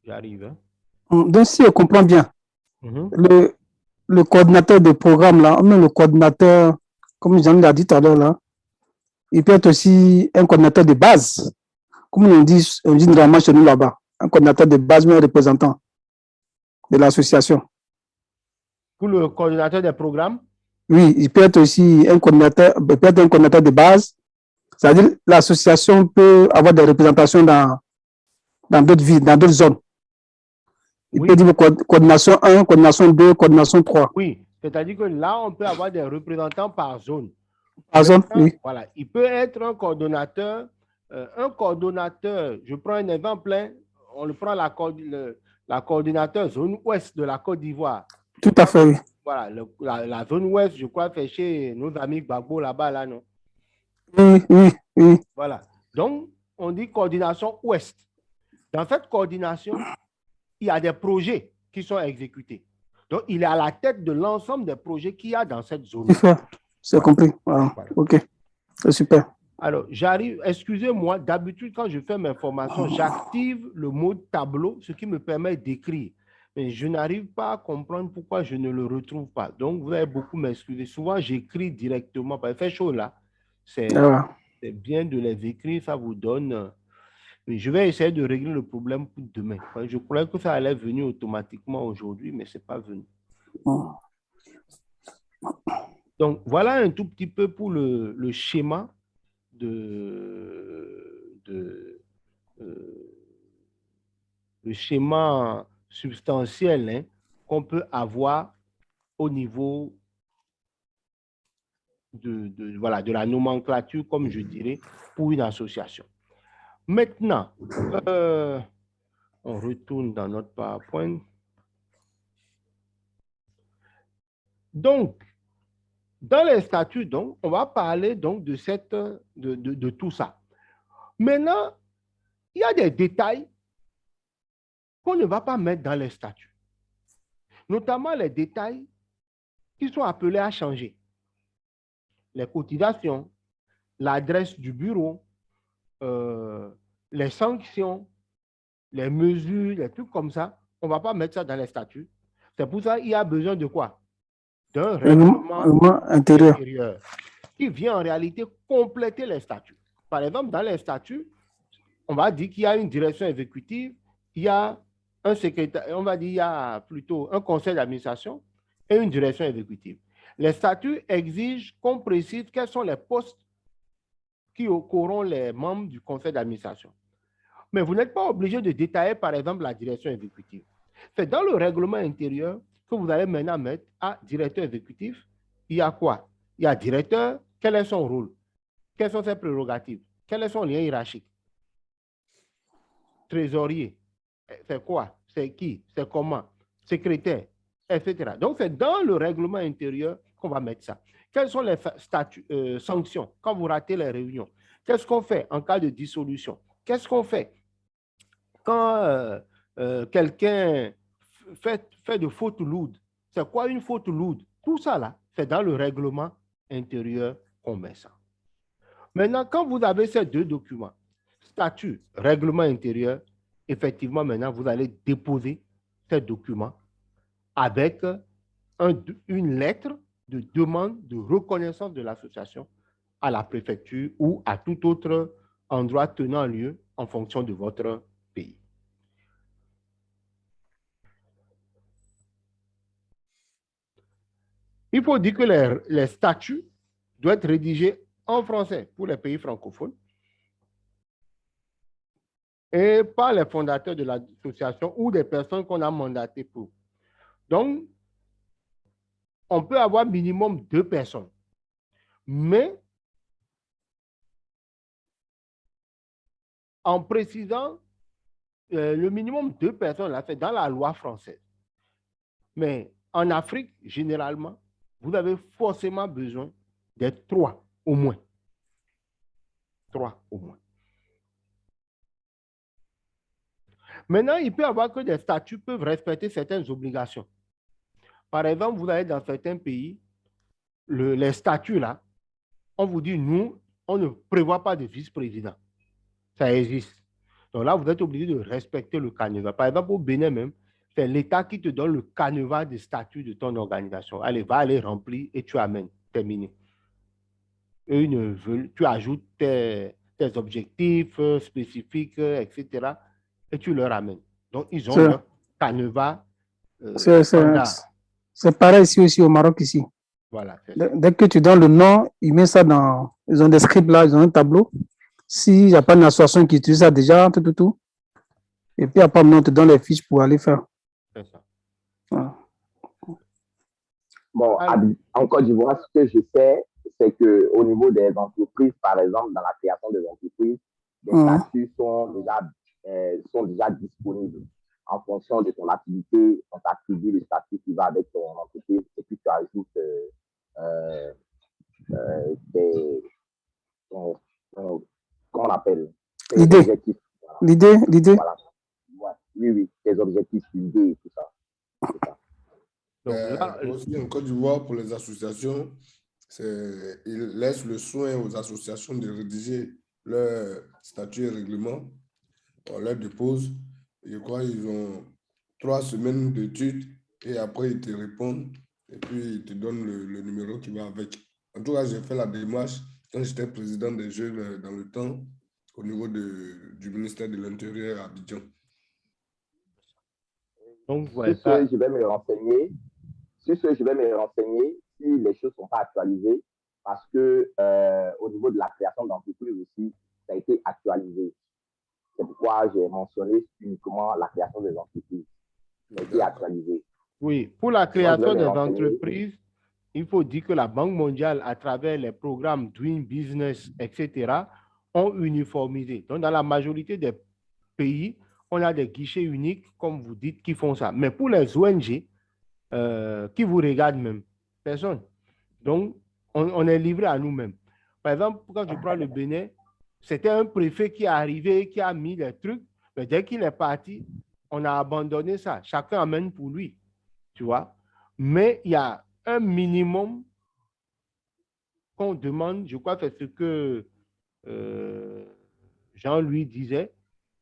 j'arrive. Hein? Donc, si je comprends bien, le coordinateur de programme, là, même le coordinateur, comme j'en ai dit tout à l'heure, là, il peut être aussi un coordinateur de base. Comme on dit normalement chez nous là-bas, un coordinateur de base, mais un représentant de l'association. Pour le coordinateur des programmes? Oui, il peut être aussi un coordinateur de base. C'est-à-dire l'association peut avoir des représentations dans d'autres villes, dans d'autres zones. Il peut dire coordination 1, coordination 2, coordination 3. Oui, c'est-à-dire que là, on peut avoir des représentants par zone. Par zone, oui. Voilà, il peut être un coordonnateur. Je prends un exemple, hein, on le prend la coordinateur zone ouest de la Côte d'Ivoire. Tout à fait, oui. Voilà, la zone ouest, je crois, fait chez nos amis Gbagbo là-bas, là, non? Oui. Voilà. Donc, on dit coordination ouest. Dans cette coordination, il y a des projets qui sont exécutés. Donc, il est à la tête de l'ensemble des projets qu'il y a dans cette zone. C'est compris. Voilà. OK. C'est super. Alors, j'arrive, excusez-moi, d'habitude, quand je fais mes formations, j'active le mode tableau, ce qui me permet d'écrire. Mais je n'arrive pas à comprendre pourquoi je ne le retrouve pas. Donc, vous allez beaucoup m'excuser. Souvent, j'écris directement. Parce que fait chaud là, c'est bien de les écrire, ça vous donne... Mais je vais essayer de régler le problème pour demain. Je croyais que ça allait venir automatiquement aujourd'hui, mais ce n'est pas venu. Donc, voilà un tout petit peu pour le schéma le schéma substantiel, hein, qu'on peut avoir au niveau de la nomenclature, comme je dirais, pour une association. Maintenant, on retourne dans notre PowerPoint. Donc, dans les statuts, donc, on va parler donc de tout ça. Maintenant, il y a des détails qu'on ne va pas mettre dans les statuts, notamment les détails qui sont appelés à changer. Les cotisations, l'adresse du bureau, les sanctions, les mesures, les trucs comme ça, on ne va pas mettre ça dans les statuts. C'est pour ça qu'il y a besoin de quoi? D'un règlement intérieur qui vient en réalité compléter les statuts. Par exemple, dans les statuts, on va dire qu'il y a une direction exécutive, il y a un secrétaire, on va dire qu'il y a plutôt un conseil d'administration et une direction exécutive. Les statuts exigent qu'on précise quels sont les postes qui auront les membres du conseil d'administration. Mais vous n'êtes pas obligé de détailler, par exemple, la direction exécutive. C'est dans le règlement intérieur que vous allez maintenant mettre à directeur exécutif. Il y a quoi? Il y a directeur, quel est son rôle? Quelles sont ses prérogatives? Quel est son lien hiérarchique? Trésorier, c'est quoi? C'est qui? C'est comment? Secrétaire, etc. Donc, c'est dans le règlement intérieur qu'on va mettre ça. Quels sont les sanctions quand vous ratez les réunions? Qu'est-ce qu'on fait en cas de dissolution? Qu'est-ce qu'on fait quand quelqu'un fait de fautes lourdes? C'est quoi une faute lourde? Tout ça, là, c'est dans le règlement intérieur qu'on met ça. Maintenant, quand vous avez ces deux documents, statut, règlement intérieur, effectivement, maintenant, vous allez déposer ces documents avec une lettre de demande de reconnaissance de l'association à la préfecture ou à tout autre endroit tenant lieu en fonction de votre pays. Il faut dire que les statuts doivent être rédigés en français pour les pays francophones et par les fondateurs de l'association ou des personnes qu'on a mandatées pour. Donc, on peut avoir minimum 2 personnes. Mais en précisant le minimum 2 personnes, là, c'est dans la loi française. Mais en Afrique, généralement, vous avez forcément besoin d'être 3 au moins. 3 au moins. Maintenant, il peut y avoir que des statuts peuvent respecter certaines obligations. Par exemple, vous allez dans certains pays, les statuts là, on vous dit, nous, on ne prévoit pas de vice-président. Ça existe. Donc là, vous êtes obligé de respecter le canevas. Par exemple, au Bénin même, c'est l'État qui te donne le canevas des statuts de ton organisation. Allez, va aller remplir et tu amènes. Terminé. Eux, tu ajoutes tes objectifs spécifiques, etc. et tu leur amènes. Donc, ils ont leur canevas c'est pareil ici aussi au Maroc ici. Voilà. Dès que tu donnes le nom, ils mettent ça dans... Ils ont des scripts là, ils ont un tableau. S'il n'y a pas une association qui utilise ça déjà, tout. Et puis après, on te donne les fiches pour aller faire. C'est ça. Voilà. Bon, en Côte d'Ivoire, ce que je sais, c'est qu'au niveau des entreprises, par exemple, dans la création des entreprises, les statuts sont déjà disponibles. en fonction de ton activité, on t'attribue le statut qui va avec ton entreprise et puis tu ajoutes comment on appelle l'idée. objectifs. Voilà. L'idée. Voilà. Ouais. Oui, tes objectifs, l'idée et tout ça. Donc, aussi en Côte d'Ivoire, pour les associations, ils laissent le soin aux associations de rédiger leur statut et règlement. On leur dépose. Je crois qu'ils ont 3 semaines d'études et après, ils te répondent et puis ils te donnent le numéro qui va avec. En tout cas, j'ai fait la démarche quand j'étais président des Jeux dans le temps au niveau du ministère de l'Intérieur à Abidjan. Donc, ouais, je vais me renseigner. Sur ce, je vais me renseigner si les choses ne sont pas actualisées parce que au niveau de la création d'entreprise aussi, ça a été actualisé. C'est pourquoi j'ai mentionné uniquement la création des entreprises. Ça a été actualisé. Oui, pour la création des entreprises, il faut dire que la Banque mondiale, à travers les programmes Doing Business, etc., ont uniformisé. Donc, dans la majorité des pays, on a des guichets uniques, comme vous dites, qui font ça. Mais pour les ONG, qui vous regardent même? Personne. Donc, on est livré à nous-mêmes. Par exemple, quand je prends le Bénin, c'était un préfet qui est arrivé, qui a mis les trucs, mais dès qu'il est parti, on a abandonné ça. Chacun amène pour lui, tu vois. Mais il y a un minimum qu'on demande, je crois que c'est ce que Jean-Louis disait,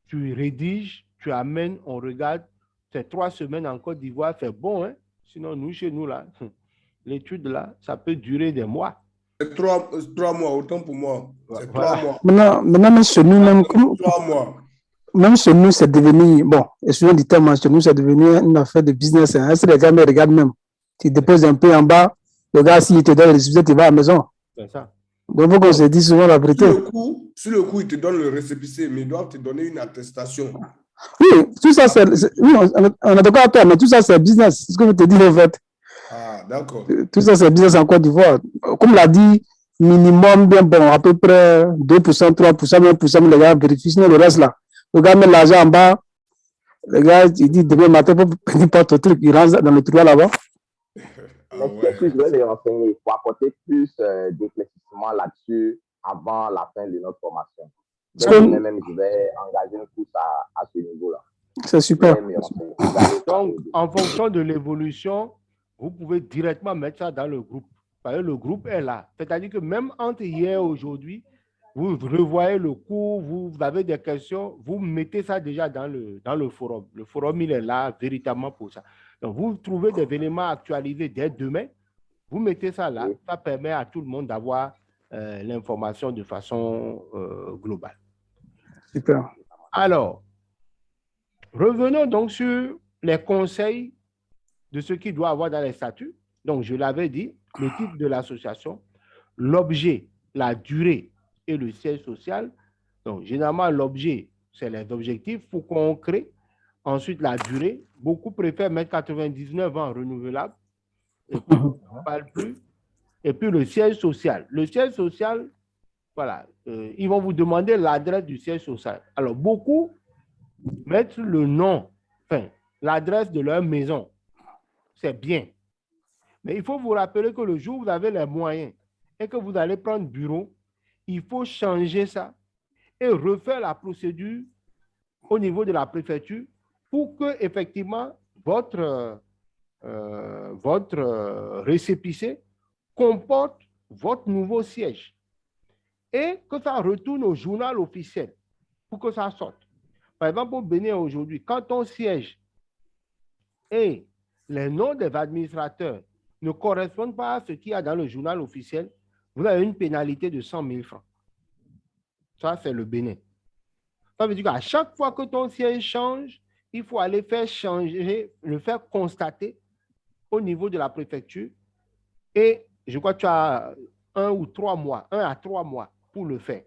tu rédiges, tu amènes, on regarde, c'est 3 semaines en Côte d'Ivoire, c'est bon, hein? Sinon, nous, chez nous, là, l'étude, là, ça peut durer des mois. C'est 3 mois, autant pour moi. C'est 3 mois. Maintenant, même chez nous, même 3 mois. Même chez nous, c'est devenu, bon, excusez-moi du terme, chez nous, c'est devenu une affaire de business. Hein. Si les gars me regardent même, tu déposes un peu en bas, le gars, s'il te donne le récépissé, tu vas à la maison. C'est ça. Donc, il faut qu'on se dise souvent la vérité. Sur le coup, ils te donnent le récépissé, mais ils doivent te donner une attestation. Oui, tout ça, oui, on est d'accord à toi, mais tout ça, c'est business. C'est ce que je te dis, en fait. Ah, d'accord. Tout ça, c'est business en Côte d'Ivoire. Comme l'a dit, minimum, bien bon, à peu près 2%, 3%, 1%, les gars vérifient, sinon le reste là. Le gars met l'argent en bas, le gars, il dit demain matin, pour payer ton truc, il rentre dans le trou là-bas. Mais je vais les renseigner pour apporter plus d'éclaircissement là-dessus avant la fin de notre formation. Même, je vais engager une course à ce niveau-là. C'est super. Donc, en fonction de l'évolution, vous pouvez directement mettre ça dans le groupe. Parce que le groupe est là. C'est-à-dire que même entre hier et aujourd'hui, vous revoyez le cours, vous avez des questions, vous mettez ça déjà dans le forum. Le forum, il est là véritablement pour ça. Donc, vous trouvez des éléments actualisés dès demain, vous mettez ça là, ça permet à tout le monde d'avoir l'information de façon globale. Super. Alors, revenons donc sur les conseils de ce qu'il doit avoir dans les statuts. Donc, je l'avais dit, le titre de l'association, l'objet, la durée et le siège social. Donc, généralement, l'objet, c'est les objectifs pour qu'on crée. Ensuite, la durée. Beaucoup préfèrent mettre 99 ans renouvelable. Et puis, on ne parle plus. Et puis, le siège social. Le siège social, voilà, ils vont vous demander l'adresse du siège social. Alors, beaucoup mettent le nom, enfin, l'adresse de leur maison. C'est bien. Mais il faut vous rappeler que le jour où vous avez les moyens et que vous allez prendre bureau, il faut changer ça et refaire la procédure au niveau de la préfecture pour que, effectivement, votre récépissé comporte votre nouveau siège et que ça retourne au journal officiel pour que ça sorte. Par exemple, au Bénin aujourd'hui, quand on siège et les noms des administrateurs ne correspondent pas à ce qu'il y a dans le journal officiel, vous avez une pénalité de 100 000 francs. Ça, c'est le Bénin. Ça veut dire qu'à chaque fois que ton siège change, il faut aller faire changer, le faire constater au niveau de la préfecture. Et je crois que tu as 1 à 3 mois pour le faire.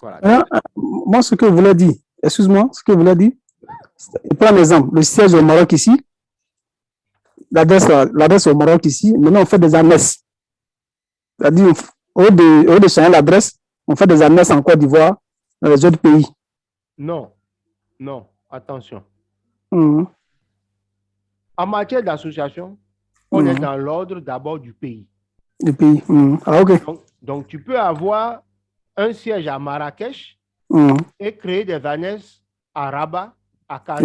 Voilà. Moi, ce que vous l'avez dit, excuse-moi, ce que vous l'avez dit, je prends l'exemple, le siège au Maroc ici, l'adresse au Maroc ici, maintenant on fait des annexes. C'est-à-dire, au lieu de changer l'adresse, on fait des annexes en Côte d'Ivoire, dans les autres pays. Non, attention. En matière d'association, on est dans l'ordre d'abord du pays. Du pays. Ah, ok. Donc, tu peux avoir un siège à Marrakech et créer des ANES à Rabat, à Casa,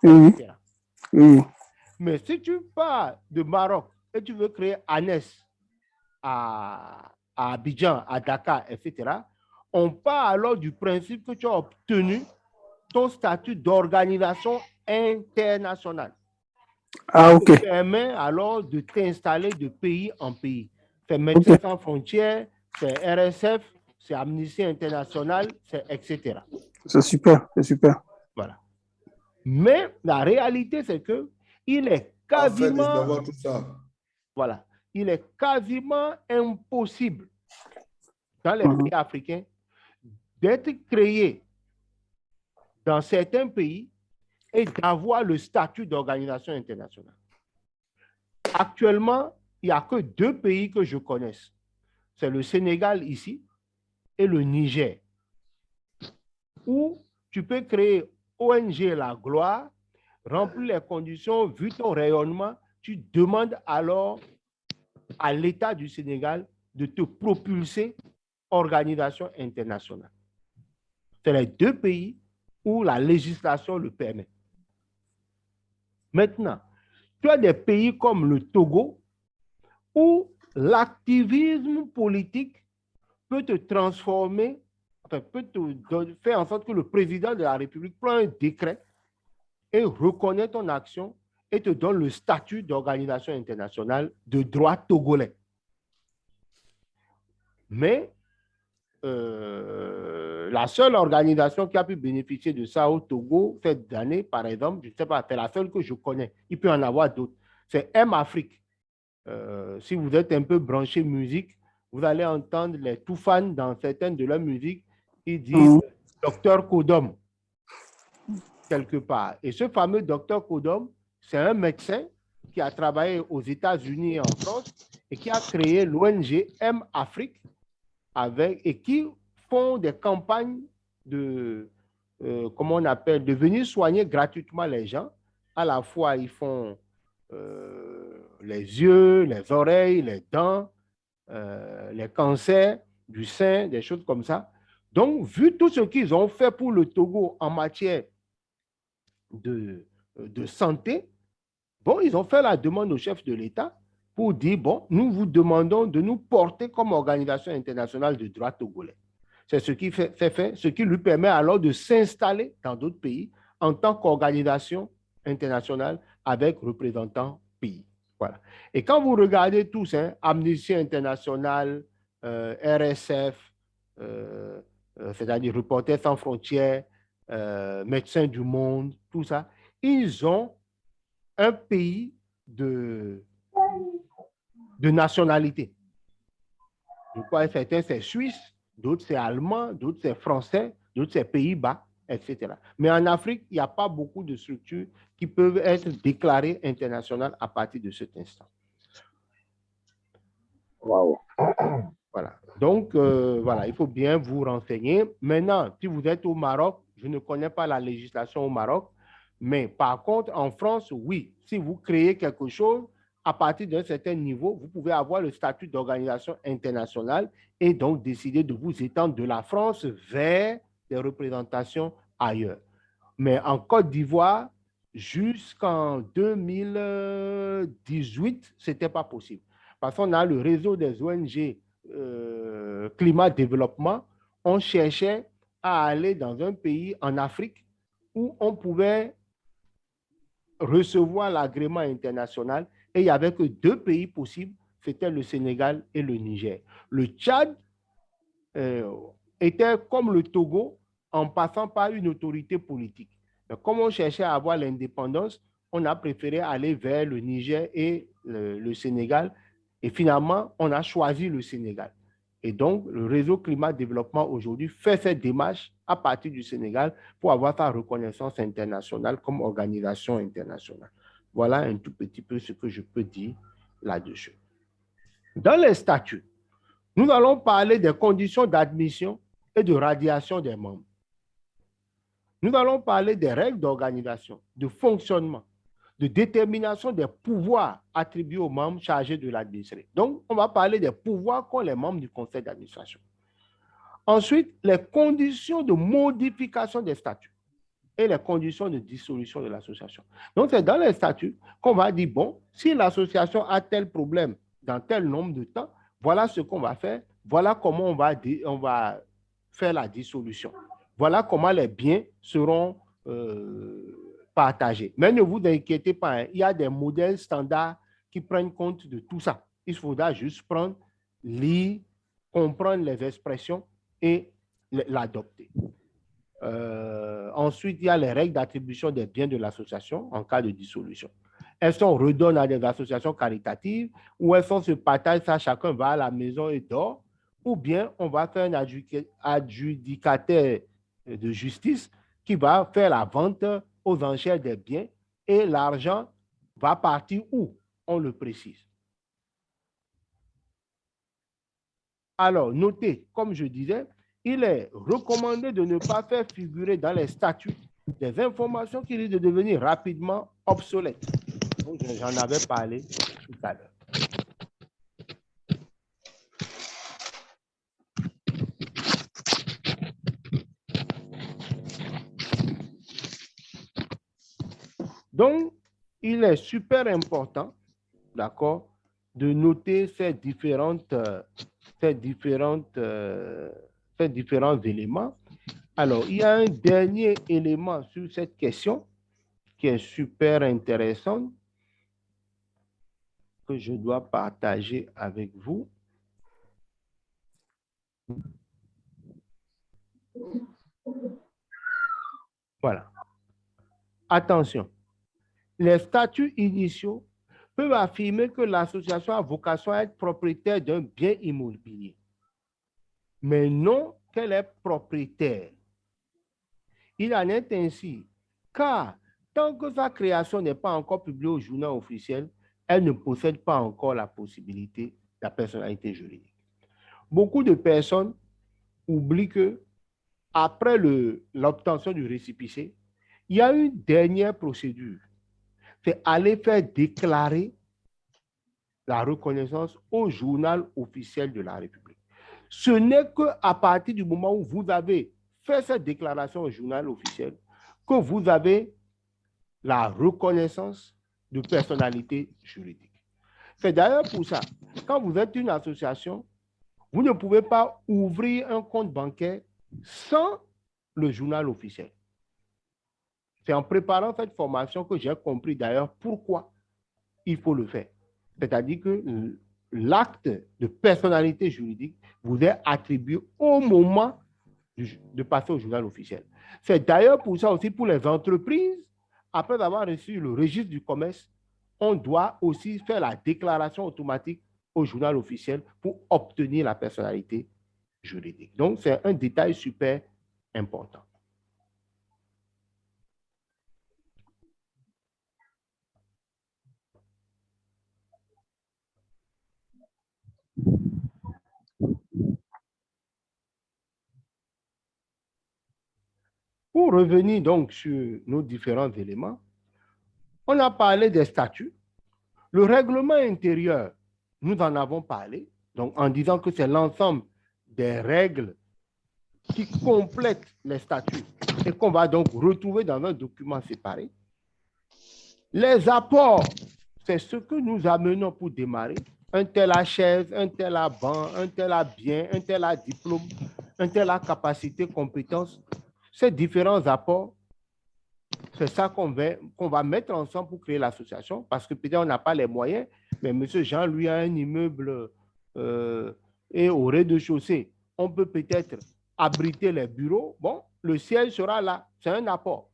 etc. Mais si tu pars de Maroc et tu veux créer ANES à Abidjan, à Dakar, etc., on part alors du principe que tu as obtenu ton statut d'organisation internationale. Ah, ok. Ça te permet alors de t'installer de pays en pays. C'est Médecins sans frontières, c'est RSF, c'est Amnesty International, c'est etc. C'est super, c'est super. Voilà. Mais la réalité, c'est que il est quasiment... tout ça. Voilà. Il est quasiment impossible dans les pays africains d'être créé dans certains pays et d'avoir le statut d'organisation internationale. Actuellement, il n'y a que 2 pays que je connaisse. C'est le Sénégal ici et le Niger, où tu peux créer ONG La Gloire, remplir les conditions, vu ton rayonnement, tu demandes alors à l'État du Sénégal de te propulser organisation internationale. C'est les 2 pays où la législation le permet. Maintenant, tu as des pays comme le Togo où l'activisme politique peut te transformer, enfin, peut te faire en sorte que le président de la République prend un décret et reconnaît ton action et te donne le statut d'organisation internationale de droit togolais. Mais la seule organisation qui a pu bénéficier de ça au Togo cette année, par exemple, je ne sais pas, c'est la seule que je connais. Il peut y en avoir d'autres. C'est M-Afrique. Si vous êtes un peu branché musique, vous allez entendre les tout fans dans certaines de leurs musiques qui disent Docteur Kodom quelque part. Et ce fameux Docteur Kodom, c'est un médecin qui a travaillé aux États-Unis et en France et qui a créé l'ONG M-Afrique et qui font des campagnes de, comment on appelle, de venir soigner gratuitement les gens. À la fois, ils font les yeux, les oreilles, les dents, les cancers du sein, des choses comme ça. Donc, vu tout ce qu'ils ont fait pour le Togo en matière de santé, bon, ils ont fait la demande au chef de l'État pour dire, bon, nous vous demandons de nous porter comme organisation internationale de droit togolais. C'est ce qui ce qui lui permet alors de s'installer dans d'autres pays en tant qu'organisation internationale avec représentants pays. Voilà. Et quand vous regardez tous, hein, Amnesty International, RSF, c'est-à-dire Reporters sans frontières, Médecins du monde, tout ça, ils ont un pays de nationalité. Je crois que certains c'est suisse, d'autres c'est allemand, d'autres c'est français, d'autres c'est Pays-Bas, etc. Mais en Afrique, il n'y a pas beaucoup de structures qui peuvent être déclarées internationales à partir de cet instant. Wow. Voilà. Donc, voilà, il faut bien vous renseigner. Maintenant, si vous êtes au Maroc, je ne connais pas la législation au Maroc, mais par contre, en France, oui, si vous créez quelque chose, à partir d'un certain niveau, vous pouvez avoir le statut d'organisation internationale et donc décider de vous étendre de la France vers des représentations ailleurs. Mais en Côte d'Ivoire, jusqu'en 2018, ce n'était pas possible. Parce qu'on a le réseau des ONG climat développement, on cherchait à aller dans un pays en Afrique où on pouvait recevoir l'agrément international et il n'y avait que 2 pays possibles, c'était le Sénégal et le Niger. Le Tchad était comme le Togo en passant par une autorité politique. Mais comme on cherchait à avoir l'indépendance, on a préféré aller vers le Niger et le Sénégal et finalement, on a choisi le Sénégal. Et donc, le réseau climat développement aujourd'hui fait cette démarche à partir du Sénégal pour avoir sa reconnaissance internationale comme organisation internationale. Voilà un tout petit peu ce que je peux dire là-dessus. Dans les statuts, nous allons parler des conditions d'admission et de radiation des membres. Nous allons parler des règles d'organisation, de fonctionnement, de détermination des pouvoirs attribués aux membres chargés de l'administrer. Donc, on va parler des pouvoirs qu'ont les membres du conseil d'administration. Ensuite, les conditions de modification des statuts et les conditions de dissolution de l'association. Donc, c'est dans les statuts qu'on va dire, bon, si l'association a tel problème dans tel nombre de temps, voilà ce qu'on va faire, voilà comment on va faire la dissolution. Voilà comment les biens seront partagés. Mais ne vous inquiétez pas, hein, il y a des modèles standards qui prennent compte de tout ça. Il faudra juste prendre, lire, comprendre les expressions et l'adopter. Ensuite, il y a les règles d'attribution des biens de l'association en cas de dissolution. Est-ce qu'on redonne à des associations caritatives ou est-ce qu'on se partage ça, chacun va à la maison et dort, ou bien on va faire un adjudicataire de justice qui va faire la vente aux enchères des biens et l'argent va partir où? On le précise. Alors, notez, comme je disais, il est recommandé de ne pas faire figurer dans les statuts des informations qui risquent de devenir rapidement obsolètes. Donc, j'en avais parlé tout à l'heure. Donc, il est super important, d'accord, de noter ces différents éléments. Alors, il y a un dernier élément sur cette question qui est super intéressant que je dois partager avec vous. Voilà. Attention. Les statuts initiaux peuvent affirmer que l'association a vocation à être propriétaire d'un bien immobilier, mais non qu'elle est propriétaire. Il en est ainsi, car tant que sa création n'est pas encore publiée au journal officiel, elle ne possède pas encore la possibilité de la personnalité juridique. Beaucoup de personnes oublient que après l'obtention du récépissé, il y a une dernière procédure. C'est aller faire déclarer la reconnaissance au journal officiel de la République. Ce n'est qu'à partir du moment où vous avez fait cette déclaration au journal officiel que vous avez la reconnaissance de personnalité juridique. C'est d'ailleurs pour ça, quand vous êtes une association, vous ne pouvez pas ouvrir un compte bancaire sans le journal officiel. C'est en préparant cette formation que j'ai compris d'ailleurs pourquoi il faut le faire. C'est-à-dire que l'acte de personnalité juridique vous est attribué au moment de passer au journal officiel. C'est d'ailleurs pour ça aussi pour les entreprises, après avoir reçu le registre du commerce, on doit aussi faire la déclaration automatique au journal officiel pour obtenir la personnalité juridique. Donc, c'est un détail super important. Pour revenir donc sur nos différents éléments, on a parlé des statuts. Le règlement intérieur, nous en avons parlé, donc en disant que c'est l'ensemble des règles qui complètent les statuts et qu'on va donc retrouver dans un document séparé. Les apports, c'est ce que nous amenons pour démarrer. Un tel a chaise, un tel a banc, un tel a bien, un tel a diplôme, un tel a capacité, compétence. Ces différents apports, c'est ça qu'on va mettre ensemble pour créer l'association, parce que peut-être on n'a pas les moyens, mais M. Jean, lui, a un immeuble et au rez-de-chaussée, on peut peut-être abriter les bureaux. Bon, le siège sera là, c'est un apport.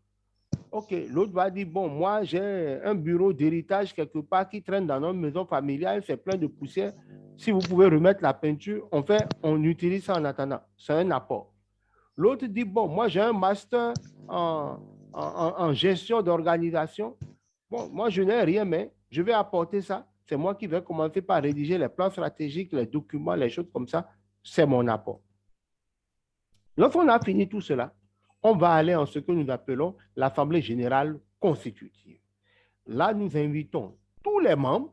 OK, l'autre va dire, bon, moi, j'ai un bureau d'héritage quelque part qui traîne dans notre maison familiale, c'est plein de poussière. Si vous pouvez remettre la peinture, on utilise ça en attendant. C'est un apport. L'autre dit, bon, moi, j'ai un master en gestion d'organisation. Bon, moi, je n'ai rien, mais je vais apporter ça. C'est moi qui vais commencer par rédiger les plans stratégiques, les documents, les choses comme ça. C'est mon apport. Lorsqu'on a fini tout cela, on va aller en ce que nous appelons l'Assemblée générale constitutive. Là, nous invitons tous les membres,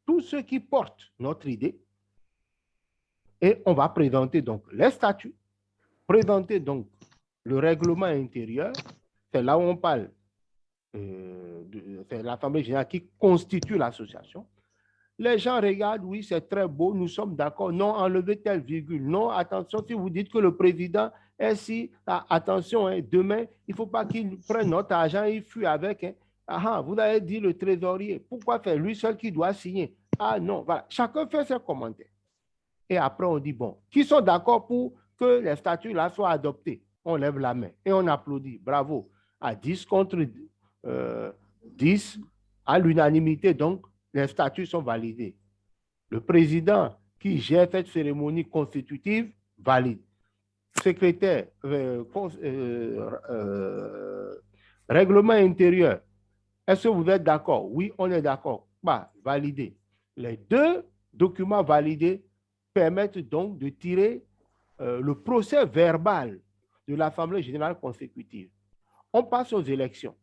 tous ceux qui portent notre idée, et on va présenter donc les statuts, présenter donc le règlement intérieur. C'est là où on parle, c'est l'Assemblée générale qui constitue l'association. Les gens regardent, oui, c'est très beau, nous sommes d'accord, non, enlevez telle virgule, non, attention, si vous dites que le président est si, attention, hein, demain, il ne faut pas qu'il prenne notre argent, il fuit avec, hein. Ah, vous avez dit le trésorier, pourquoi faire lui seul qui doit signer? Ah non, voilà, chacun fait ses commentaires. Et après, on dit, bon, qui sont d'accord pour que les statuts là soient adoptés? On lève la main et on applaudit, bravo, à 10 contre 10, à l'unanimité, donc, les statuts sont validés. Le président qui gère cette cérémonie constitutive valide. Secrétaire, règlement intérieur, est-ce que vous êtes d'accord? Oui, on est d'accord. Bah, validé. Les deux documents validés permettent donc de tirer le procès verbal de l'Assemblée générale consécutive. On passe aux élections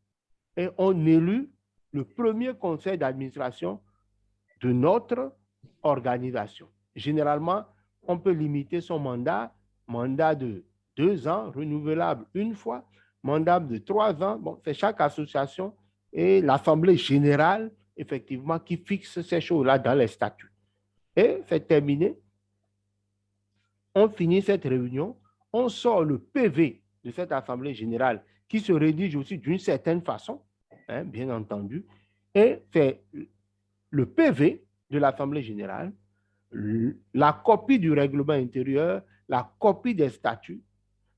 et on élit le premier conseil d'administration de notre organisation. Généralement, on peut limiter son mandat de 2 ans, renouvelable une fois, mandat de 3 ans. Bon, c'est chaque association et l'Assemblée générale, effectivement, qui fixe ces choses-là dans les statuts. Et c'est terminé. On finit cette réunion, on sort le PV de cette Assemblée générale qui se rédige aussi d'une certaine façon, hein, bien entendu, et c'est le PV de l'Assemblée générale, la copie du règlement intérieur, la copie des statuts,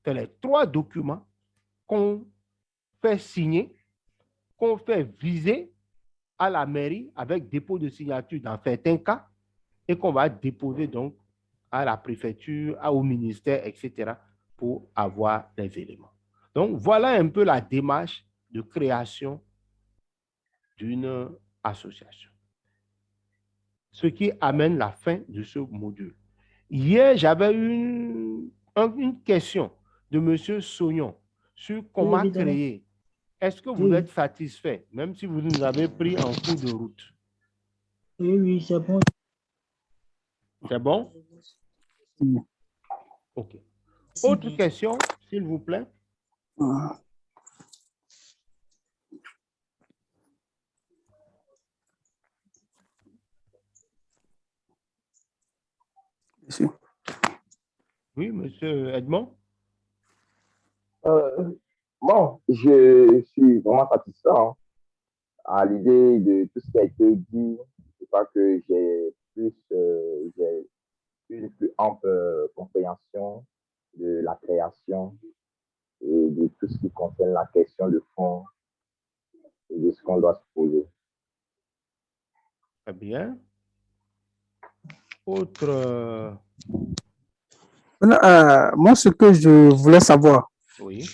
c'est les 3 documents qu'on fait signer, qu'on fait viser à la mairie avec dépôt de signature dans certains cas et qu'on va déposer donc à la préfecture, au ministère, etc. pour avoir les éléments. Donc, voilà un peu la démarche de création d'une association. Ce qui amène la fin de ce module. Hier, j'avais une question de M. Sognon sur comment créer. Est-ce que vous êtes satisfait, même si vous nous avez pris en cours de route? Oui, c'est bon. C'est bon? OK. Autre question, s'il vous plaît? Monsieur. Oui, monsieur Edmond? Bon, je suis vraiment satisfait hein, à l'idée de tout ce qui a été dit. Je crois que j'ai une plus ample compréhension de la création et de tout ce qui concerne la question de fond et de ce qu'on doit se poser. Très bien. Autre... Moi, ce que je voulais savoir, oui.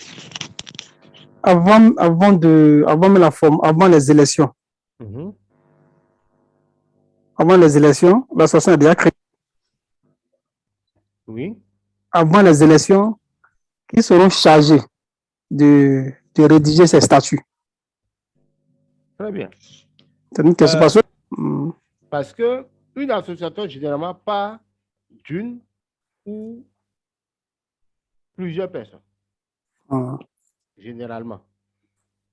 avant les élections, avant les élections, l'association est déjà créée. Oui. Avant les élections, qui seront chargés de rédiger ces statuts? Très bien. C'est une question parce que une association, généralement, pas d'une ou plusieurs personnes. Généralement.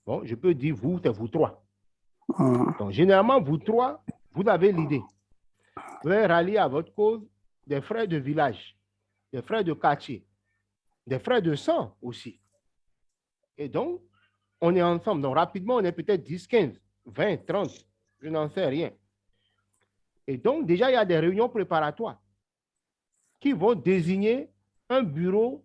Bon, je peux dire vous, c'est vous 3. Donc, généralement, vous 3, vous avez l'idée. Vous allez rallier à votre cause des frères de village, des frères de quartier, des frères de sang aussi. Et donc, on est ensemble. Donc, rapidement, on est peut-être 10, 15, 20, 30. Je n'en sais rien. Et donc, déjà, il y a des réunions préparatoires qui vont désigner un bureau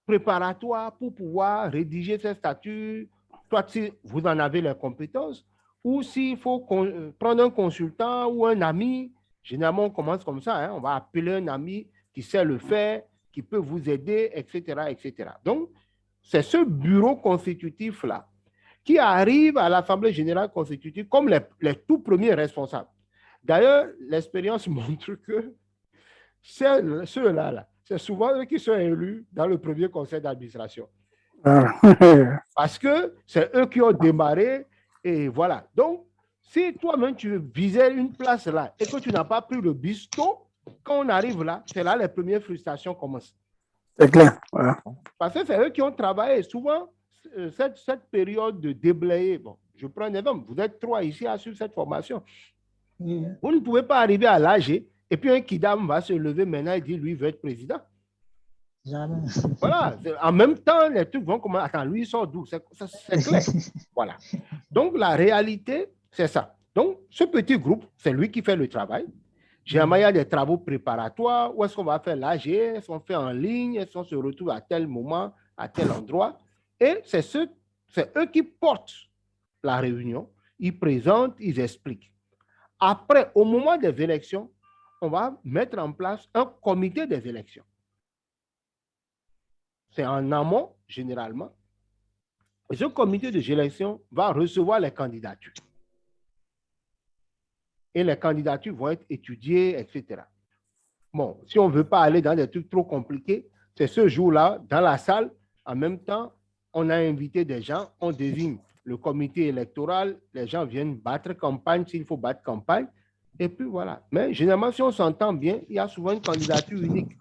préparatoire pour pouvoir rédiger ces statuts, soit si vous en avez les compétences, ou s'il faut prendre un consultant ou un ami. Généralement, on commence comme ça. Hein, on va appeler un ami qui sait le faire, qui peut vous aider, etc., etc. Donc, c'est ce bureau constitutif-là qui arrive à l'Assemblée générale constitutive comme les tout premiers responsables. D'ailleurs, l'expérience montre que ceux-là, c'est souvent eux qui sont élus dans le premier conseil d'administration. Parce que c'est eux qui ont démarré et voilà. Donc, si toi-même tu visais une place là et que tu n'as pas pris le bisto, quand on arrive là, c'est là les premières frustrations commencent. C'est clair. Voilà. Parce que c'est eux qui ont travaillé. Souvent, cette période de déblayer, bon, je prends un exemple, vous êtes 3 ici à suivre cette formation. Vous ne pouvez pas arriver à l'âge et puis un kidam va se lever maintenant et dire lui, il veut être président. Jamais. Voilà. En même temps, les trucs vont commencer. Attends, lui, il sort d'où? C'est clair. Voilà. Donc, la réalité, c'est ça. Donc, ce petit groupe, c'est lui qui fait le travail. Généralement, il y a des travaux préparatoires. Où est-ce qu'on va faire l'AG? Est-ce qu'on fait en ligne? Est-ce qu'on se retrouve à tel moment, à tel endroit? Et c'est eux qui portent la réunion. Ils présentent, ils expliquent. Après, au moment des élections, on va mettre en place un comité des élections. C'est en amont, généralement. Et ce comité de élection va recevoir les candidatures. Et les candidatures vont être étudiées, etc. Bon, si on ne veut pas aller dans des trucs trop compliqués, c'est ce jour-là, dans la salle, en même temps, on a invité des gens, on désigne le comité électoral, les gens viennent battre campagne s'il faut battre campagne, et puis voilà. Mais généralement, si on s'entend bien, il y a souvent une candidature unique.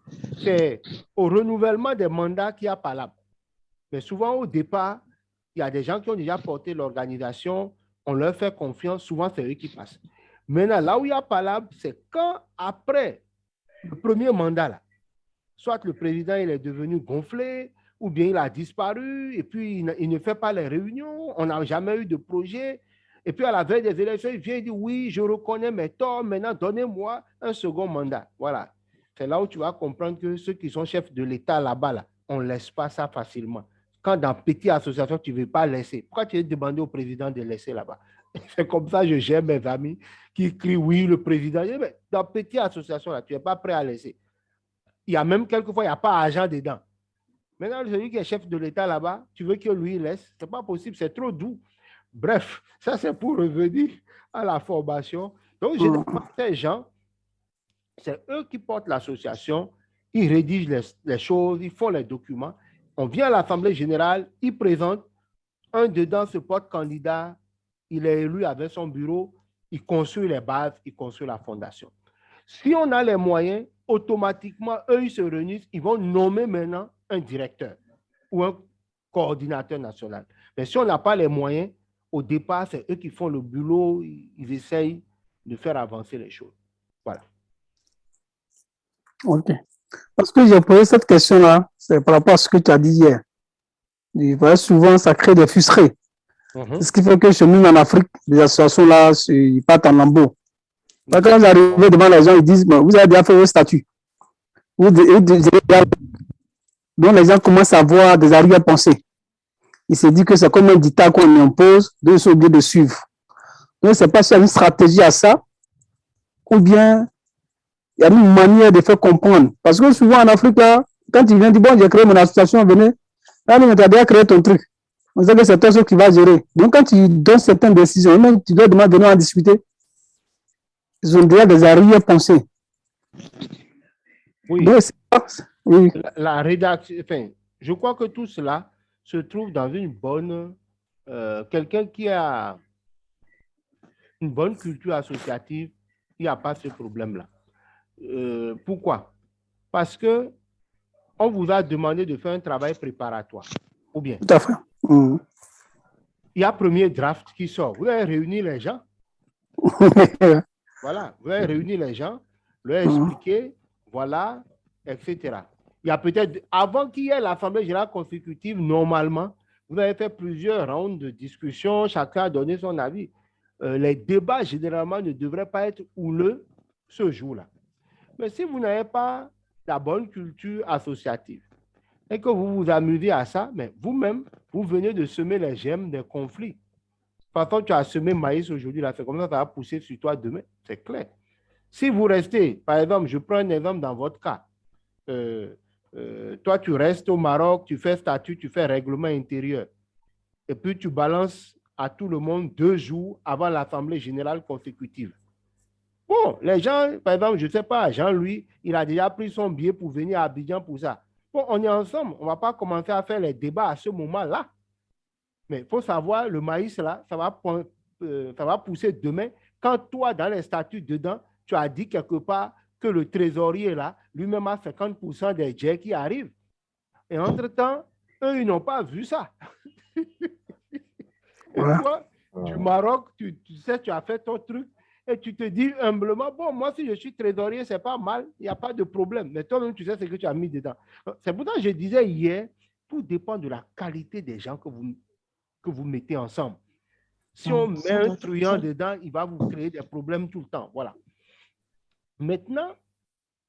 C'est au renouvellement des mandats qu'il y a palabre. Mais souvent, au départ, il y a des gens qui ont déjà porté l'organisation, on leur fait confiance, souvent c'est eux qui passent. Maintenant, là où il y a palabre, c'est quand après le premier mandat, là, soit le président il est devenu gonflé, ou bien il a disparu, et puis il ne fait pas les réunions, on n'a jamais eu de projet, et puis à la veille des élections, il vient et dit, oui, je reconnais mes torts, maintenant donnez-moi un second mandat. Voilà. C'est là où tu vas comprendre que ceux qui sont chefs de l'État là-bas, là, on ne laisse pas ça facilement. Quand dans petite association, tu ne veux pas laisser, pourquoi tu veux demander au président de laisser là-bas? C'est comme ça que je gère mes amis qui crient oui, le président. Mais dans petite association, là, tu n'es pas prêt à laisser. Il y a même quelquefois, il n'y a pas d'argent dedans. Maintenant, celui qui est chef de l'État là-bas, tu veux que lui laisse? Ce n'est pas possible, c'est trop doux. Bref, ça c'est pour revenir à la formation. Donc, généralement, ces gens, c'est eux qui portent l'association, ils rédigent les choses, ils font les documents. On vient à l'Assemblée générale, ils présentent, un dedans se porte candidat, il est élu avec son bureau, il construit les bases, il construit la fondation. Si on a les moyens, automatiquement, eux, ils se réunissent, ils vont nommer maintenant un directeur ou un coordinateur national. Mais si on n'a pas les moyens, au départ, c'est eux qui font le boulot, ils essayent de faire avancer les choses. Voilà. Ok. Parce que j'ai posé cette question-là, c'est par rapport à ce que tu as dit hier. Souvent, ça crée des frustrés. C'est ce qui fait que chez nous, en Afrique, les associations-là, ils partent en lambeaux. Quand vous arrivez devant les gens, ils disent, bon, vous avez déjà fait vos statuts. Donc, les gens commencent à avoir des arrière-pensées. Ils se disent que c'est comme un dictat qu'on impose, de sont obligés de suivre. Donc, je ne sais pas s'il y a une stratégie à ça, ou bien il y a une manière de faire comprendre. Parce que souvent en Afrique, là, quand ils viennent dire, bon, j'ai créé mon association, venez, là, tu as déjà créé ton truc. On sait que c'est toi qui va gérer. Donc, quand tu donnes certaines décisions, même tu dois demander de venir en discuter, ils ont déjà des arrière-pensées. Oui. Donc, oui. La rédaction, enfin, je crois que tout cela se trouve dans une bonne, quelqu'un qui a une bonne culture associative, il n'y a pas ce problème-là. Pourquoi? Parce que on vous a demandé de faire un travail préparatoire, ou bien? Tout à fait. Il y a premier draft qui sort. Vous avez réuni les gens. Voilà, vous avez réuni les gens, leur expliquer, voilà, etc. Il y a peut-être, avant qu'il y ait l'Assemblée générale consécutive, normalement, vous avez fait plusieurs rounds de discussion, chacun a donné son avis. Les débats, généralement, ne devraient pas être houleux ce jour-là. Mais si vous n'avez pas la bonne culture associative et que vous vous amusez à ça, mais vous-même, vous venez de semer les germes des conflits. Par contre, tu as semé maïs aujourd'hui, là, c'est comme ça va pousser sur toi demain, c'est clair. Si vous restez, par exemple, je prends un exemple dans votre cas, toi, tu restes au Maroc, tu fais statut, tu fais règlement intérieur, et puis tu balances à tout le monde 2 jours avant l'Assemblée générale consécutive. Bon, les gens, par exemple, je ne sais pas, Jean-Louis, il a déjà pris son billet pour venir à Abidjan pour ça. Bon, on est ensemble, on ne va pas commencer à faire les débats à ce moment-là. Mais il faut savoir, le maïs, là, ça va pousser demain. Quand toi, dans les statuts dedans, tu as dit quelque part que le trésorier, là, lui-même a 50% des jets qui arrivent. Et entre-temps, eux, ils n'ont pas vu ça. Et toi, du Maroc, tu sais, tu as fait ton truc et tu te dis humblement, bon, moi, si je suis trésorier, c'est pas mal, il n'y a pas de problème. Mais toi-même, tu sais ce que tu as mis dedans. C'est pourtant que je disais hier, tout dépend de la qualité des gens que vous mettez ensemble. Si on met un truand dedans, il va vous créer des problèmes tout le temps. Voilà. Maintenant,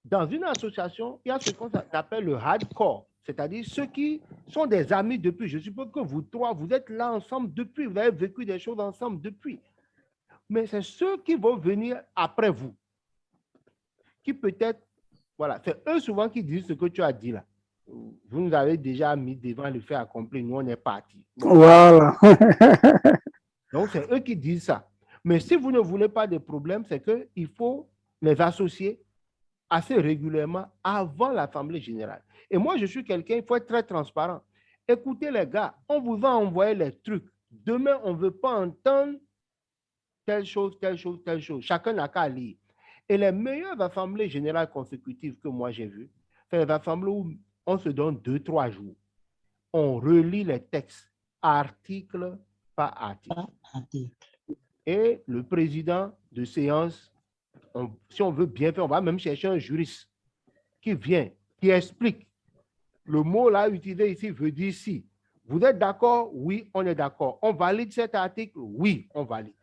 dans une association, il y a ce qu'on appelle le hardcore, c'est-à-dire ceux qui sont des amis depuis. Je suppose que vous trois, vous êtes là ensemble depuis, vous avez vécu des choses ensemble depuis. Mais c'est ceux qui vont venir après vous, qui peut-être, voilà, c'est eux souvent qui disent ce que tu as dit là. Vous nous avez déjà mis devant le fait accompli, nous on est partis. Voilà. Donc c'est eux qui disent ça. Mais si vous ne voulez pas de problème, c'est qu'il faut les associer assez régulièrement avant l'Assemblée générale. Et moi, je suis quelqu'un, il faut être très transparent. Écoutez les gars, on vous a envoyé les trucs. Demain, on ne veut pas entendre telle chose, telle chose, telle chose. Chacun n'a qu'à lire. Et les meilleures assemblées générales consécutives que moi j'ai vues, c'est les assemblées où on se donne 2-3 jours. On relit les textes, article par article. Et le président de séance, si on veut bien faire, on va même chercher un juriste qui vient, qui explique. Le mot là utilisé ici veut dire si. Vous êtes d'accord? Oui, on est d'accord. On valide cet article? Oui, on valide.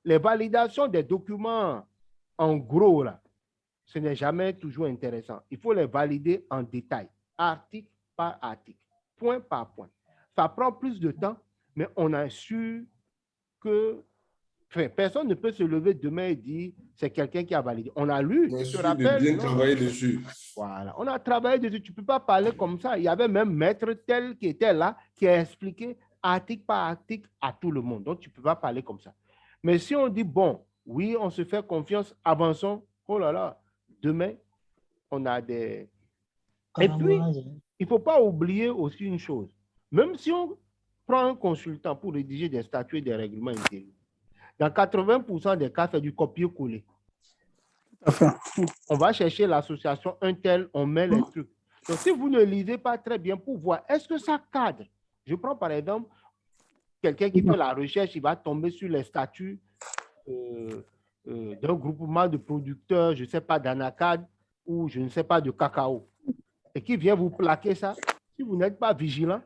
Les validations des documents, en gros, là, ce n'est jamais toujours intéressant. Il faut les valider en détail, article par article, point par point. Ça prend plus de temps, mais on a su que personne ne peut se lever demain et dire c'est quelqu'un qui a validé. On a lu, tu te rappelles? Bien travailler dessus. Voilà, on a travaillé dessus. Tu ne peux pas parler comme ça. Il y avait même maître tel qui était là, qui a expliqué article par article à tout le monde. Donc, tu ne peux pas parler comme ça. Mais si on dit, bon, oui, on se fait confiance, avançons, oh là là, demain, on a des... Et puis, il ne faut pas oublier aussi une chose. Même si on prend un consultant pour rédiger des statuts et des règlements intérieurs, dans 80% des cas, c'est du copier-coller. On va chercher l'association, un tel, on met les trucs. Donc, si vous ne lisez pas très bien pour voir, est-ce que ça cadre? Je prends par exemple quelqu'un qui fait la recherche, il va tomber sur les statuts d'un groupement de producteurs, je ne sais pas, d'anacad ou je ne sais pas, de cacao, et qui vient vous plaquer ça. Si vous n'êtes pas vigilant,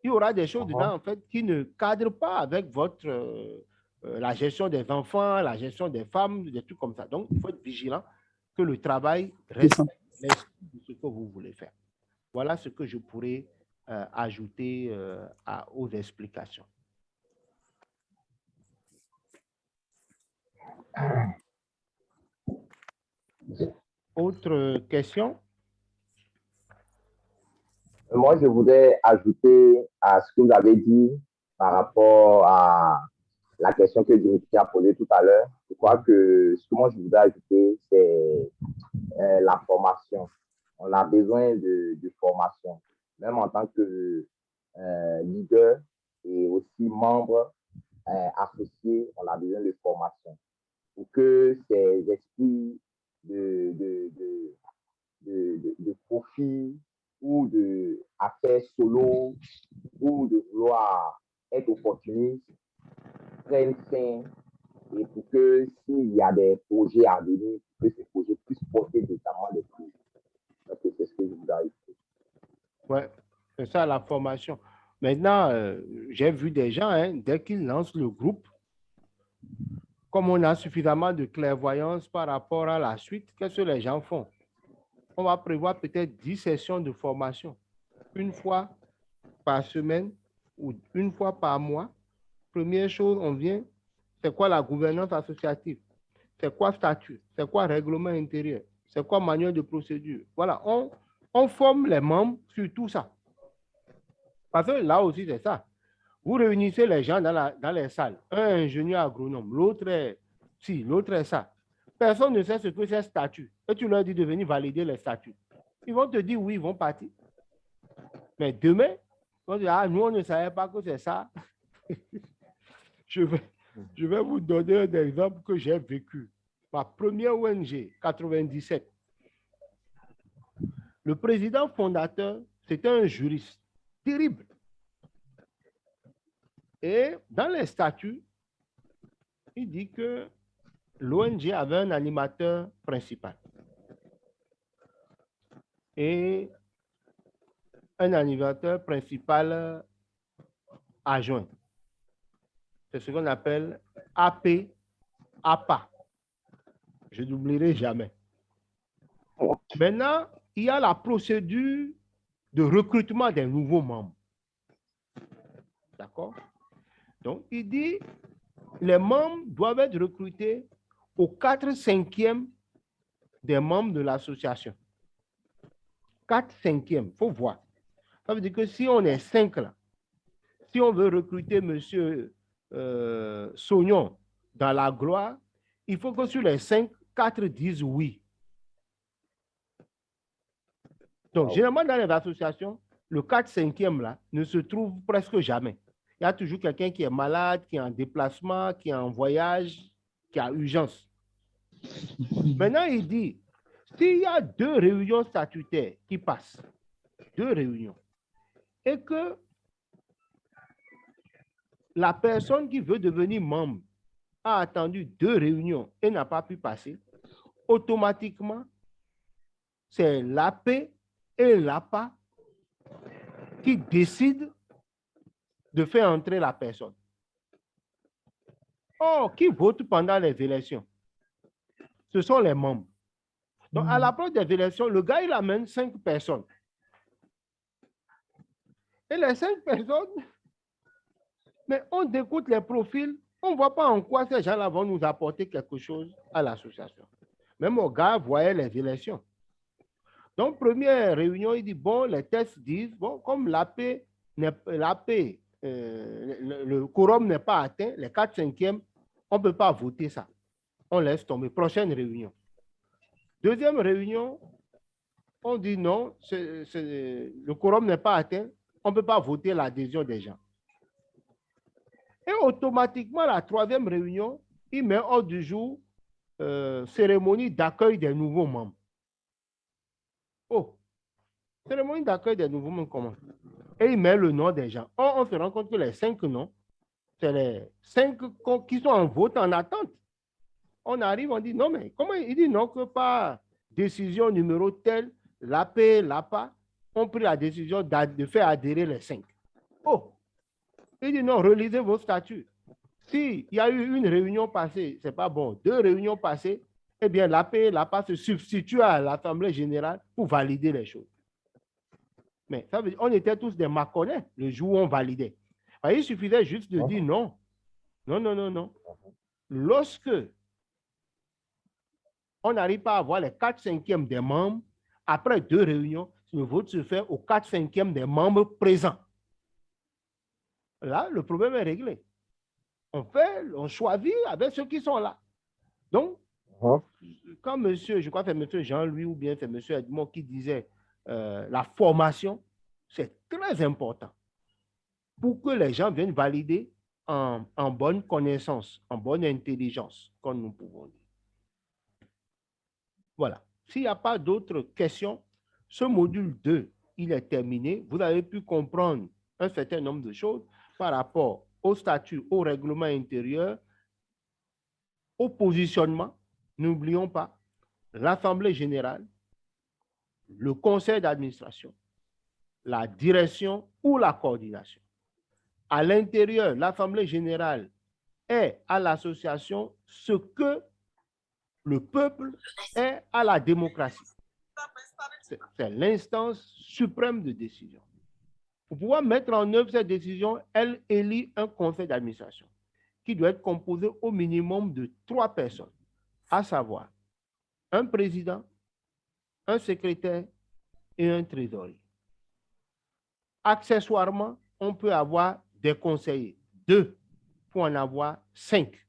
il y aura des choses dedans, en fait, qui ne cadrent pas avec votre... la gestion des enfants, la gestion des femmes, des trucs comme ça. Donc, il faut être vigilant que le travail respecte l'esprit de ce que vous voulez faire. Voilà ce que je pourrais ajouter aux explications. Autre question? Moi, je voudrais ajouter à ce que vous avez dit par rapport à la question que Dimitri a posée tout à l'heure. Je crois que ce que moi je voudrais ajouter, c'est la formation. On a besoin de formation, même en tant que leader et aussi membre associé, on a besoin de formation pour que ces esprits de profit ou de affaires solo ou de vouloir être opportuniste prennent fin et pour que s'il y a des projets à venir, que ces projets puissent porter notamment les fruits. Donc, c'est ce que je voudrais ajouter. Oui, c'est ça la formation. Maintenant, j'ai vu des gens, hein, dès qu'ils lancent le groupe, comme on a suffisamment de clairvoyance par rapport à la suite, qu'est-ce que les gens font? On va prévoir peut-être 10 sessions de formation, une fois par semaine ou une fois par mois. Première chose, on vient, c'est quoi la gouvernance associative? C'est quoi statut? C'est quoi règlement intérieur? C'est quoi manuel de procédure? Voilà, on forme les membres sur tout ça. Parce que là aussi, c'est ça. Vous réunissez les gens dans les salles. Un ingénieur agronome, l'autre est ci, l'autre est ça. personne ne sait ce que c'est statut. Et tu leur dis de venir valider les statuts. Ils vont te dire oui, ils vont partir. Mais demain, on dit, ah, nous, on ne savait pas que c'est ça. Je vais vous donner un exemple que j'ai vécu. Ma première ONG, 97. Le président fondateur, c'était un juriste terrible. Et dans les statuts, il dit que l'ONG avait un animateur principal et un animateur principal adjoint. C'est ce qu'on appelle AP, APA. Je n'oublierai jamais. Maintenant, il y a la procédure de recrutement des nouveaux membres. D'accord? Donc, il dit les membres doivent être recrutés aux 4/5 des membres de l'association. 4/5, il faut voir. Ça veut dire que si on est 5 là, si on veut recruter M. Sognon dans la gloire, il faut que sur les 5, 4 disent oui. Donc, généralement, dans les associations, le 4/5 là ne se trouve presque jamais. Il y a toujours quelqu'un qui est malade, qui est en déplacement, qui est en voyage, qui a urgence. Maintenant, il dit, s'il y a 2 réunions statutaires qui passent, 2 réunions, et que la personne qui veut devenir membre a attendu 2 réunions et n'a pas pu passer, automatiquement, c'est l'AP et l'APA qui décident de faire entrer la personne. Or, qui vote pendant les élections? Ce sont les membres. Donc, à l'approche des élections, le gars, il amène 5 personnes. Et les 5 personnes, mais on découte les profils, on ne voit pas en quoi ces gens-là vont nous apporter quelque chose à l'association. Même au gars voyait les élections. Donc, première réunion, il dit, bon, les tests disent, bon, comme le quorum n'est pas atteint, les 4/5, on ne peut pas voter ça. On laisse tomber. Prochaine réunion. Deuxième réunion, on dit non, le quorum n'est pas atteint, on ne peut pas voter l'adhésion des gens. Et automatiquement, la 3e réunion, il met hors du jour cérémonie d'accueil des nouveaux membres. Oh, cérémonie d'accueil des nouveaux membres, comment? Et il met le nom des gens. Or, on se rend compte que les 5 noms, c'est les 5 qui sont en vote en attente. On arrive, on dit non, mais comment il dit non que par décision numéro telle, l'AP, l'APA ont pris la décision de faire adhérer les 5. Oh, il dit non, relisez vos statuts. S'il y a eu une réunion passée, ce n'est pas bon, 2 réunions passées, eh bien l'AP et l'APA se substituent à l'Assemblée générale pour valider les choses. Mais ça veut dire, on était tous des maconnais le jour où on validait. Il suffisait juste de dire non. Non, non, non, non. Lorsque on n'arrive pas à avoir les 4/5 des membres, après 2 réunions, le vote se fait aux 4/5 des membres présents. Là, le problème est réglé. On choisit avec ceux qui sont là. Donc, quand monsieur, je crois que c'est monsieur Jean-Louis ou bien c'est monsieur Edmond qui disait la formation, c'est très important pour que les gens viennent valider en bonne connaissance, en bonne intelligence, comme nous pouvons dire. Voilà. S'il n'y a pas d'autres questions, ce module 2, il est terminé. Vous avez pu comprendre un certain nombre de choses par rapport au statut, au règlement intérieur, au positionnement. N'oublions pas l'Assemblée générale, le conseil d'administration, la direction ou la coordination. À l'intérieur, l'Assemblée générale est à l'association ce que le peuple est à la démocratie. C'est l'instance suprême de décision. Pour pouvoir mettre en œuvre cette décision, elle élit un conseil d'administration qui doit être composé au minimum de 3 personnes, à savoir un président, un secrétaire et un trésorier. Accessoirement, on peut avoir des conseillers, 2 pour en avoir 5.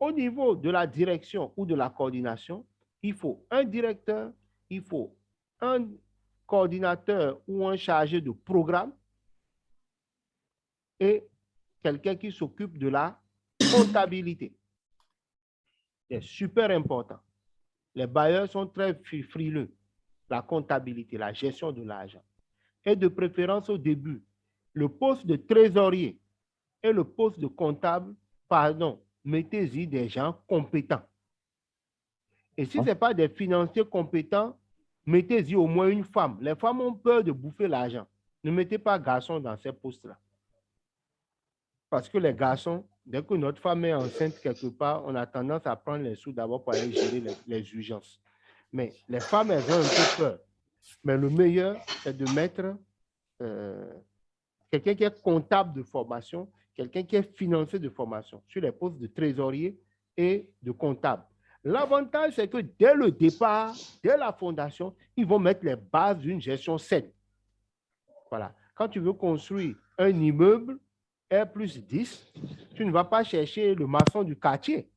au niveau de la direction ou de la coordination, il faut un directeur, il faut un coordinateur ou un chargé de programme et quelqu'un qui s'occupe de la comptabilité. C'est super important. Les bailleurs sont très frileux. La comptabilité, la gestion de l'argent. Et de préférence au début, le poste de trésorier et le poste de comptable, pardon, mettez-y des gens compétents. Et si ce n'est pas des financiers compétents, mettez-y au moins une femme. Les femmes ont peur de bouffer l'argent. Ne mettez pas garçon dans ces postes-là. Parce que les garçons, dès que notre femme est enceinte quelque part, on a tendance à prendre les sous d'abord pour aller gérer les urgences. Mais les femmes, elles ont un peu peur. Mais le meilleur, c'est de mettre quelqu'un qui est comptable de formation, quelqu'un qui est financier de formation sur les postes de trésorier et de comptable. L'avantage, c'est que dès le départ, dès la fondation, ils vont mettre les bases d'une gestion saine. Voilà. Quand tu veux construire un immeuble R+10, tu ne vas pas chercher le maçon du quartier.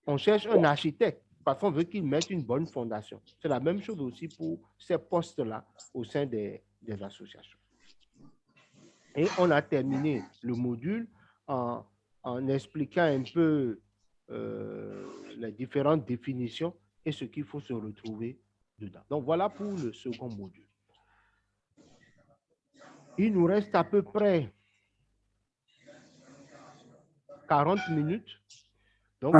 On cherche un architecte parce qu'on veut qu'il mette une bonne fondation. C'est la même chose aussi pour ces postes-là au sein des associations. Et on a terminé le module en expliquant un peu les différentes définitions et ce qu'il faut se retrouver dedans. Donc, voilà pour le second module. Il nous reste à peu près 40 minutes. Donc,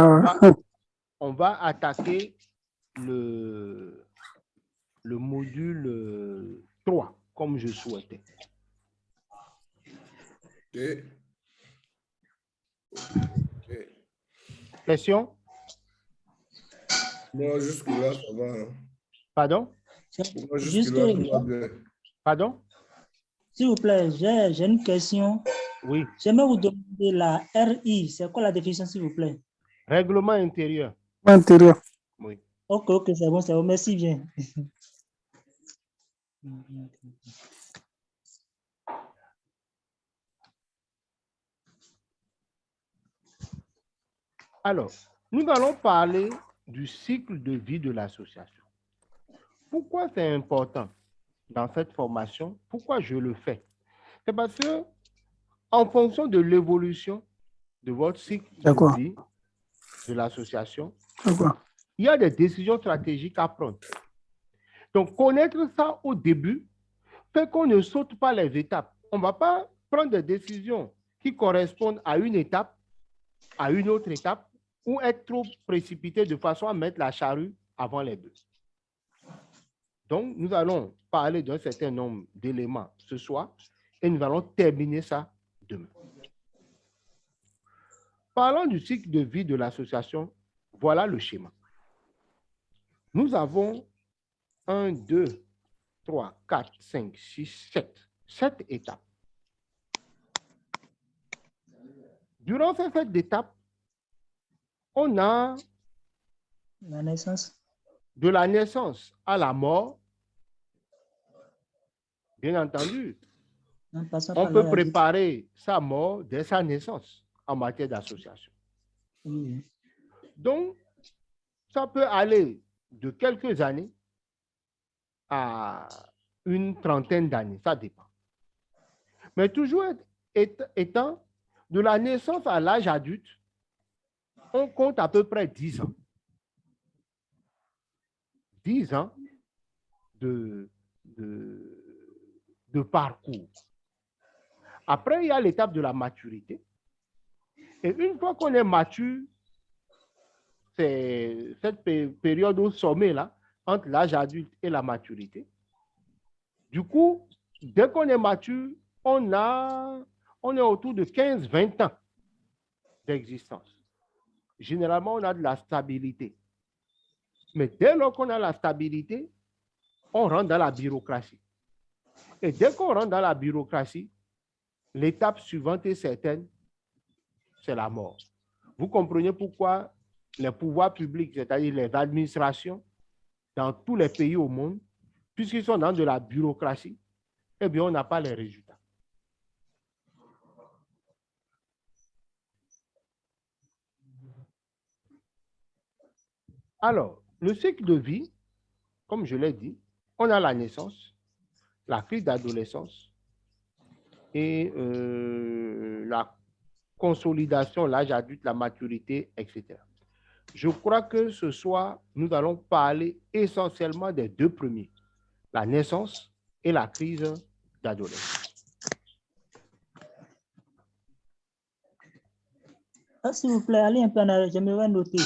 on va attaquer le module 3, comme je souhaitais. Ok. Question? Moi, jusque-là, ça va. Hein. Pardon? Moi, jusque-là, tout va bien. Pardon? S'il vous plaît, j'ai une question. Oui. J'aimerais vous demander la RI. C'est quoi la définition, s'il vous plaît? Règlement intérieur. Intérieur. Oui. Ok, c'est bon. Merci bien. Alors, nous allons parler du cycle de vie de l'association. Pourquoi c'est important dans cette formation? Pourquoi je le fais? C'est parce que, en fonction de l'évolution de votre cycle de vie de l'association, il y a des décisions stratégiques à prendre. Donc, connaître ça au début fait qu'on ne saute pas les étapes. On ne va pas prendre des décisions qui correspondent à une étape, à une autre étape, ou être trop précipité de façon à mettre la charrue avant les bœufs. Donc, nous allons parler d'un certain nombre d'éléments ce soir et nous allons terminer ça demain. Parlons du cycle de vie de l'association. Voilà le schéma. Nous avons 1, 2, 3, 4, 5, 6, 7. 7 étapes. Durant ces 7 étapes, on a la naissance. De la naissance à la mort, bien entendu, on peut préparer sa mort dès sa naissance en matière d'association. Oui. Donc, ça peut aller de quelques années à une trentaine d'années, ça dépend. Mais toujours étant de la naissance à l'âge adulte, on compte à peu près 10 ans. 10 ans de parcours. Après, il y a l'étape de la maturité. Et une fois qu'on est mature, c'est cette période au sommet là, entre l'âge adulte et la maturité. Du coup, dès qu'on est mature, on est autour de 15-20 ans d'existence. Généralement, on a de la stabilité. Mais dès lors qu'on a la stabilité, on rentre dans la bureaucratie. Et dès qu'on rentre dans la bureaucratie, l'étape suivante est certaine, c'est la mort. Vous comprenez pourquoi les pouvoirs publics, c'est-à-dire les administrations, dans tous les pays au monde, puisqu'ils sont dans de la bureaucratie, eh bien, on n'a pas les résultats. Alors, le cycle de vie, comme je l'ai dit, on a la naissance, la crise d'adolescence et la consolidation, l'âge adulte, la maturité, etc. Je crois que ce soir, nous allons parler essentiellement des deux premiers, la naissance et la crise d'adolescence. S'il vous plaît, allez un peu en arrière, j'aimerais noter.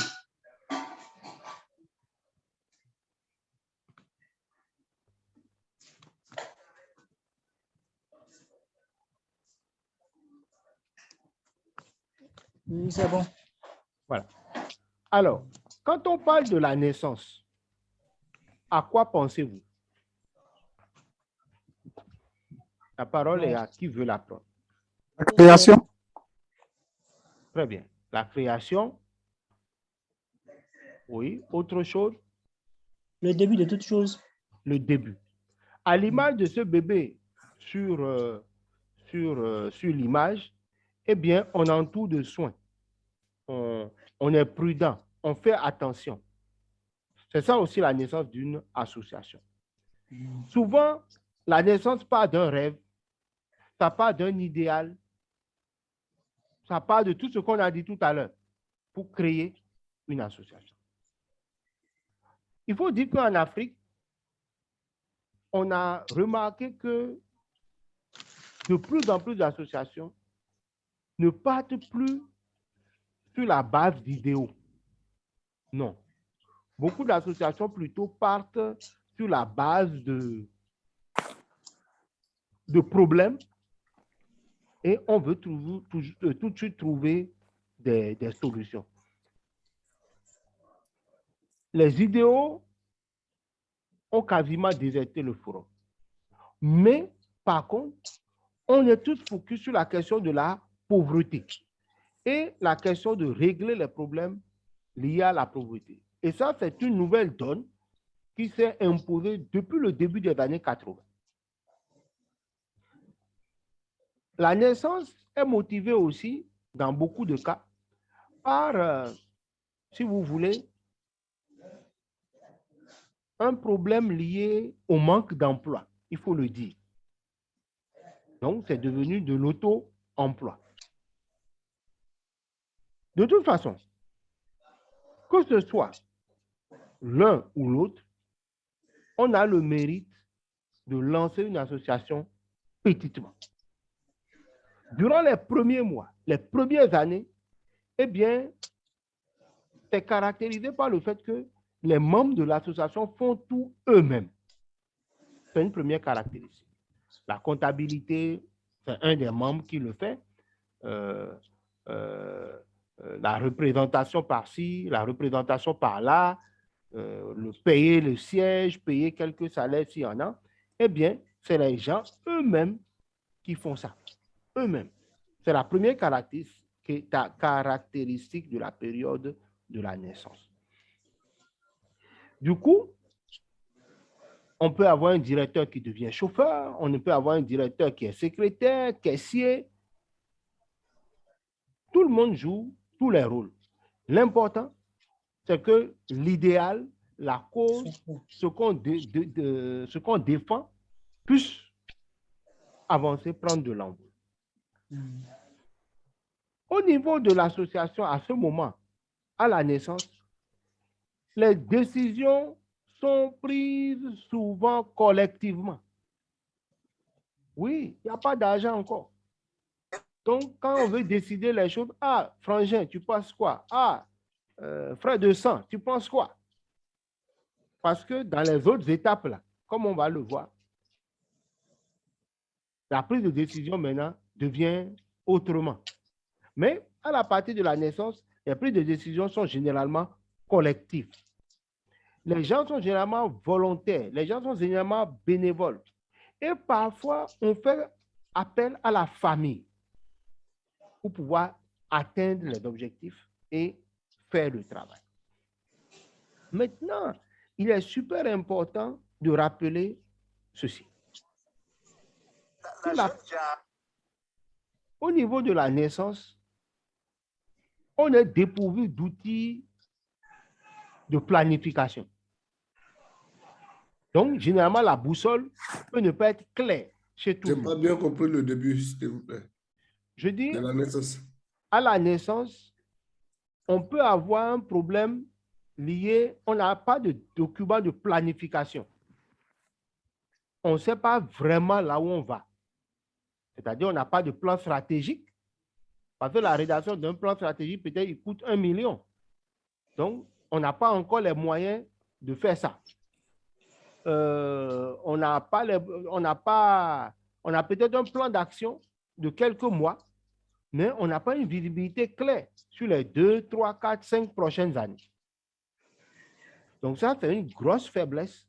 Oui, c'est bon. Voilà. Alors, quand on parle de la naissance, à quoi pensez-vous? La parole est à qui veut la prendre. La création. Très bien. La création. Oui. Autre chose? Le début de toute chose. Le début. À l'image de ce bébé sur l'image, eh bien, on entoure de soins. On est prudent. On fait attention. C'est ça aussi la naissance d'une association. Souvent, la naissance part d'un rêve, ça part d'un idéal, ça part de tout ce qu'on a dit tout à l'heure pour créer une association. Il faut dire qu'en Afrique, on a remarqué que de plus en plus d'associations ne partent plus sur la base d'idéaux. Non. Beaucoup d'associations plutôt partent sur la base de problèmes et on veut tout de suite trouver des solutions. Les idéaux ont quasiment déserté le forum. Mais, par contre, on est tous focus sur la question de la pauvreté et la question de régler les problèmes liés à la pauvreté. Et ça, c'est une nouvelle donne qui s'est imposée depuis le début des années 80. La naissance est motivée aussi, dans beaucoup de cas, par, si vous voulez, un problème lié au manque d'emploi, il faut le dire. Donc, c'est devenu de l'auto-emploi. De toute façon, que ce soit l'un ou l'autre, on a le mérite de lancer une association petitement. Durant les premiers mois, les premières années, eh bien, c'est caractérisé par le fait que les membres de l'association font tout eux-mêmes. C'est une première caractéristique. La comptabilité, c'est un des membres qui le fait. La représentation par-ci, la représentation par-là, payer le siège, payer quelques salaires s'il y en a, eh bien, c'est les gens eux-mêmes qui font ça. Eux-mêmes. C'est la première caractéristique de la période de la naissance. Du coup, on peut avoir un directeur qui devient chauffeur, on peut avoir un directeur qui est secrétaire, caissier. Tout le monde joue tous les rôles. L'important, c'est que l'idéal, la cause, ce qu'on défend, puisse avancer, prendre de l'envol. Au niveau de l'association, à ce moment, à la naissance, les décisions sont prises souvent collectivement. Oui, il n'y a pas d'argent encore. Donc, quand on veut décider les choses, ah, frangin, tu penses quoi? Ah, frère de sang, tu penses quoi? Parce que dans les autres étapes, là, comme on va le voir, la prise de décision maintenant devient autrement. Mais à la partir de la naissance, les prises de décision sont généralement collectives. Les gens sont généralement volontaires, les gens sont généralement bénévoles. Et parfois, on fait appel à la famille pour pouvoir atteindre les objectifs et faire le travail. Maintenant, il est super important de rappeler ceci. Au niveau de la naissance, on est dépourvu d'outils de planification. Donc, généralement, la boussole peut ne pas être claire chez tout le monde. Je n'ai pas bien compris le début, s'il vous plaît. Je dis, de la naissance. À la naissance, on peut avoir un problème lié, on n'a pas de document de planification. On ne sait pas vraiment là où on va. C'est-à-dire, on n'a pas de plan stratégique. Parce que la rédaction d'un plan stratégique, peut-être, il coûte 1 million. Donc, on n'a pas encore les moyens de faire ça. On a peut-être un plan d'action de quelques mois, mais on n'a pas une visibilité claire sur les 2, 3, 4, 5 prochaines années. Donc ça, c'est une grosse faiblesse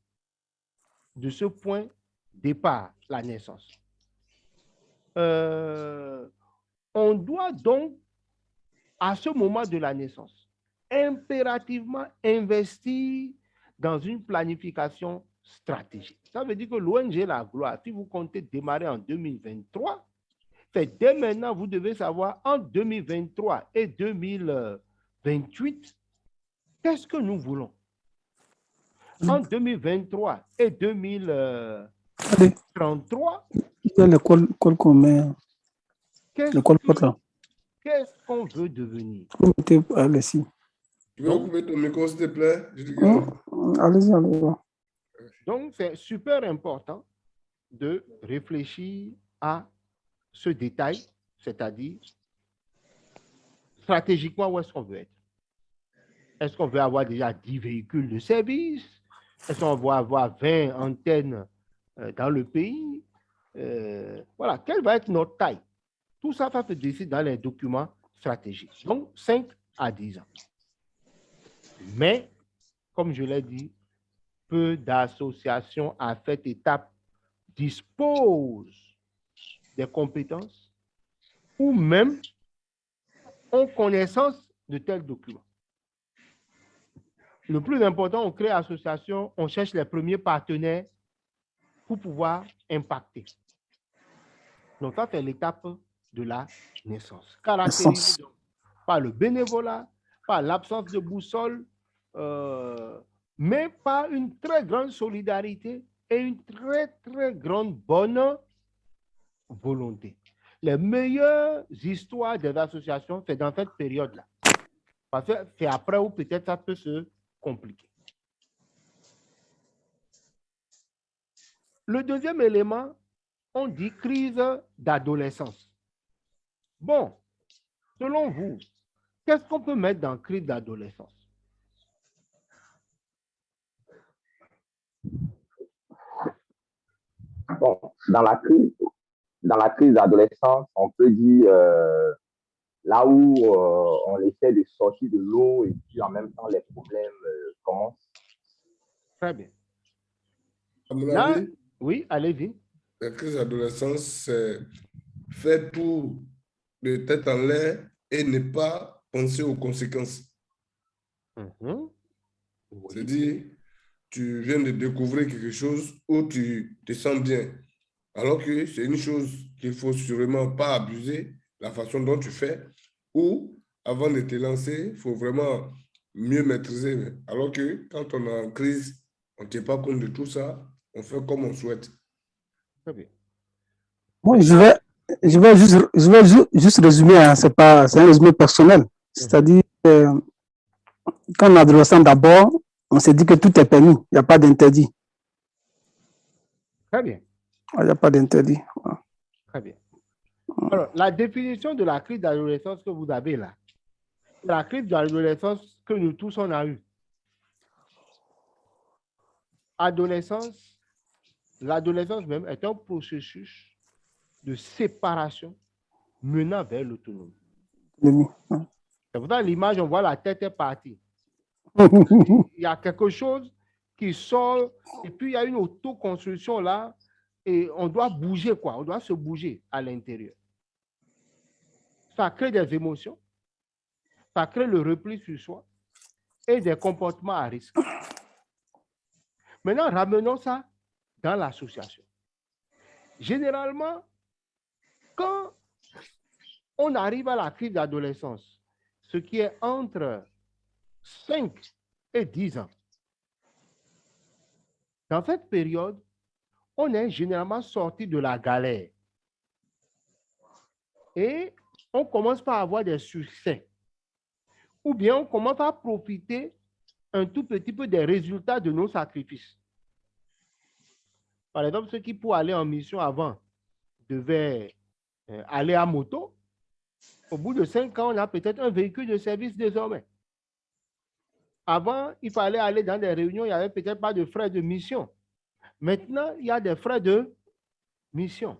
de ce point départ, la naissance. On doit donc, à ce moment de la naissance, impérativement investir dans une planification stratégique. Ça veut dire que l'ONG La Gloire, si vous comptez démarrer en 2023, c'est dès maintenant, vous devez savoir en 2023 et 2028, qu'est-ce que nous voulons? En 2023 et 2033, l'école qu'on met. Qu'est-ce qu'on veut devenir? Allez-y. Tu veux couper ton micro, s'il te plaît? Allez-y, allez-y. Donc, c'est super important de réfléchir à ce détail, c'est-à-dire stratégiquement, où est-ce qu'on veut être? Est-ce qu'on veut avoir déjà 10 véhicules de service? Est-ce qu'on va avoir 20 antennes dans le pays? Voilà, quelle va être notre taille? Tout ça va se décider dans les documents stratégiques. Donc, 5 à 10 ans. Mais, comme je l'ai dit, peu d'associations à cette étape disposent des compétences ou même ont connaissance de tels documents. Le plus important, on crée association, on cherche les premiers partenaires pour pouvoir impacter. Donc, ça, c'est l'étape de la naissance. Caractérisée par le bénévolat, par l'absence de boussole, mais par une très grande solidarité et une très, très grande bonne volonté. Les meilleures histoires des associations, c'est dans cette période-là. Parce que c'est après où peut-être ça peut se compliquer. Le deuxième élément, on dit crise d'adolescence. Bon, selon vous, qu'est-ce qu'on peut mettre dans crise d'adolescence? Bon, dans la crise d'adolescence, on peut dire là où on essaie de sortir de l'eau et puis en même temps les problèmes commencent. Très bien. À mon Là, avis, oui, allez-y. la crise d'adolescence, c'est faire tout de tête en l'air et ne pas penser aux conséquences. Oui. C'est-à-dire, tu viens de découvrir quelque chose où tu te sens bien. Alors que c'est une chose qu'il ne faut sûrement pas abuser, la façon dont tu fais, ou avant de te lancer, il faut vraiment mieux maîtriser. Alors que quand on est en crise, on ne tient pas compte de tout ça, on fait comme on souhaite. Très bien. Bon, je vais juste résumer, hein, c'est un résumé personnel. C'est-à-dire, quand on est adolescent d'abord, on s'est dit que tout est permis, il n'y a pas d'interdit. Très bien. Il n'y a pas d'interdit. Très bien. Alors, la définition de la crise d'adolescence que vous avez là, la crise d'adolescence que nous tous on a eue. L'adolescence même est un processus de séparation menant vers l'autonomie. C'est pour ça que l'image, on voit la tête est partie. Il y a quelque chose qui sort et puis il y a une autoconstruction là et on doit bouger quoi, on doit se bouger à l'intérieur. Ça crée des émotions, ça crée le repli sur soi et des comportements à risque. Maintenant, ramenons ça dans l'association. Généralement, quand on arrive à la crise d'adolescence, ce qui est entre 5 et 10 ans. Dans cette période, on est généralement sorti de la galère. Et on commence par avoir des succès. Ou bien on commence à profiter un tout petit peu des résultats de nos sacrifices. Par exemple, ceux qui, pour aller en mission avant, devaient aller à moto, au bout de 5 ans, on a peut-être un véhicule de service désormais. Avant, il fallait aller dans des réunions, il n'y avait peut-être pas de frais de mission. Maintenant, il y a des frais de mission.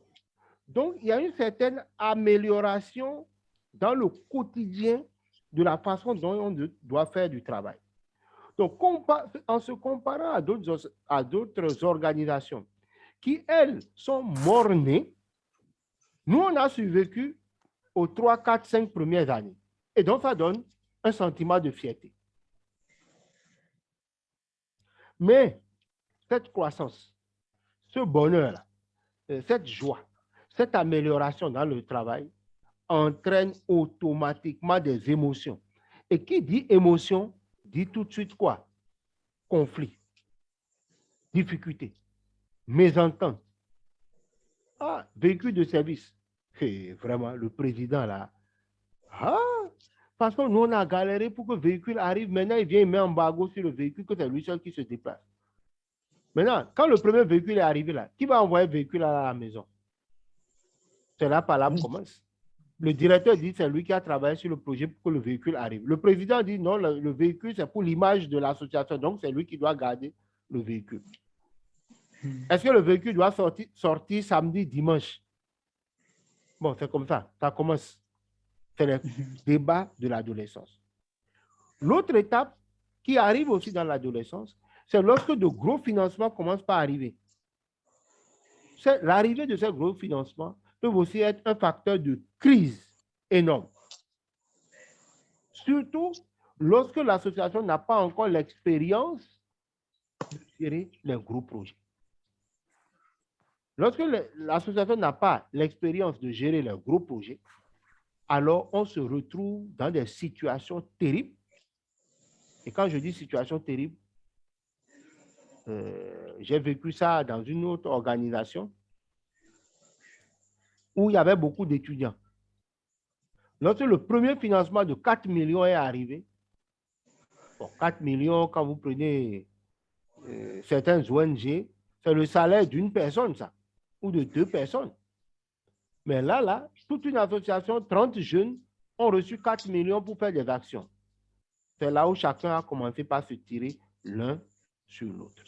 Donc, il y a une certaine amélioration dans le quotidien de la façon dont on doit faire du travail. Donc, en se comparant à d'autres organisations qui, elles, sont mornées, nous, on a survécu aux 3, 4, 5 premières années. Et donc, ça donne un sentiment de fierté. Mais cette croissance, ce bonheur, cette joie, cette amélioration dans le travail entraîne automatiquement des émotions. Et qui dit émotion, dit tout de suite quoi? Conflit, difficulté, mésentente. Ah, véhicule de service. Et vraiment, le président là. Ah, parce que nous, on a galéré pour que le véhicule arrive. Maintenant, il vient, il met un embargo sur le véhicule, que c'est lui seul qui se déplace. Maintenant, quand le premier véhicule est arrivé là, qui va envoyer le véhicule à la maison? C'est là par là commence. Le directeur dit c'est lui qui a travaillé sur le projet pour que le véhicule arrive. Le président dit non, le véhicule c'est pour l'image de l'association, donc c'est lui qui doit garder le véhicule. Est-ce que le véhicule doit sortir samedi, dimanche? Bon, c'est comme ça commence. C'est le débat de l'adolescence. L'autre étape qui arrive aussi dans l'adolescence, c'est lorsque de gros financements commencent par arriver. L'arrivée de ces gros financements peut aussi être un facteur de crise énorme. Surtout lorsque l'association n'a pas encore l'expérience de gérer les gros projets. Lorsque l'association n'a pas l'expérience de gérer les gros projets, alors on se retrouve dans des situations terribles. Et quand je dis situation terrible, j'ai vécu ça dans une autre organisation où il y avait beaucoup d'étudiants. Lorsque le premier financement de 4 millions est arrivé, bon, 4 millions, quand vous prenez certains ONG, c'est le salaire d'une personne, ça, ou de 2 personnes. Mais là, toute une association, 30 jeunes, ont reçu 4 millions pour faire des actions. C'est là où chacun a commencé par se tirer l'un sur l'autre.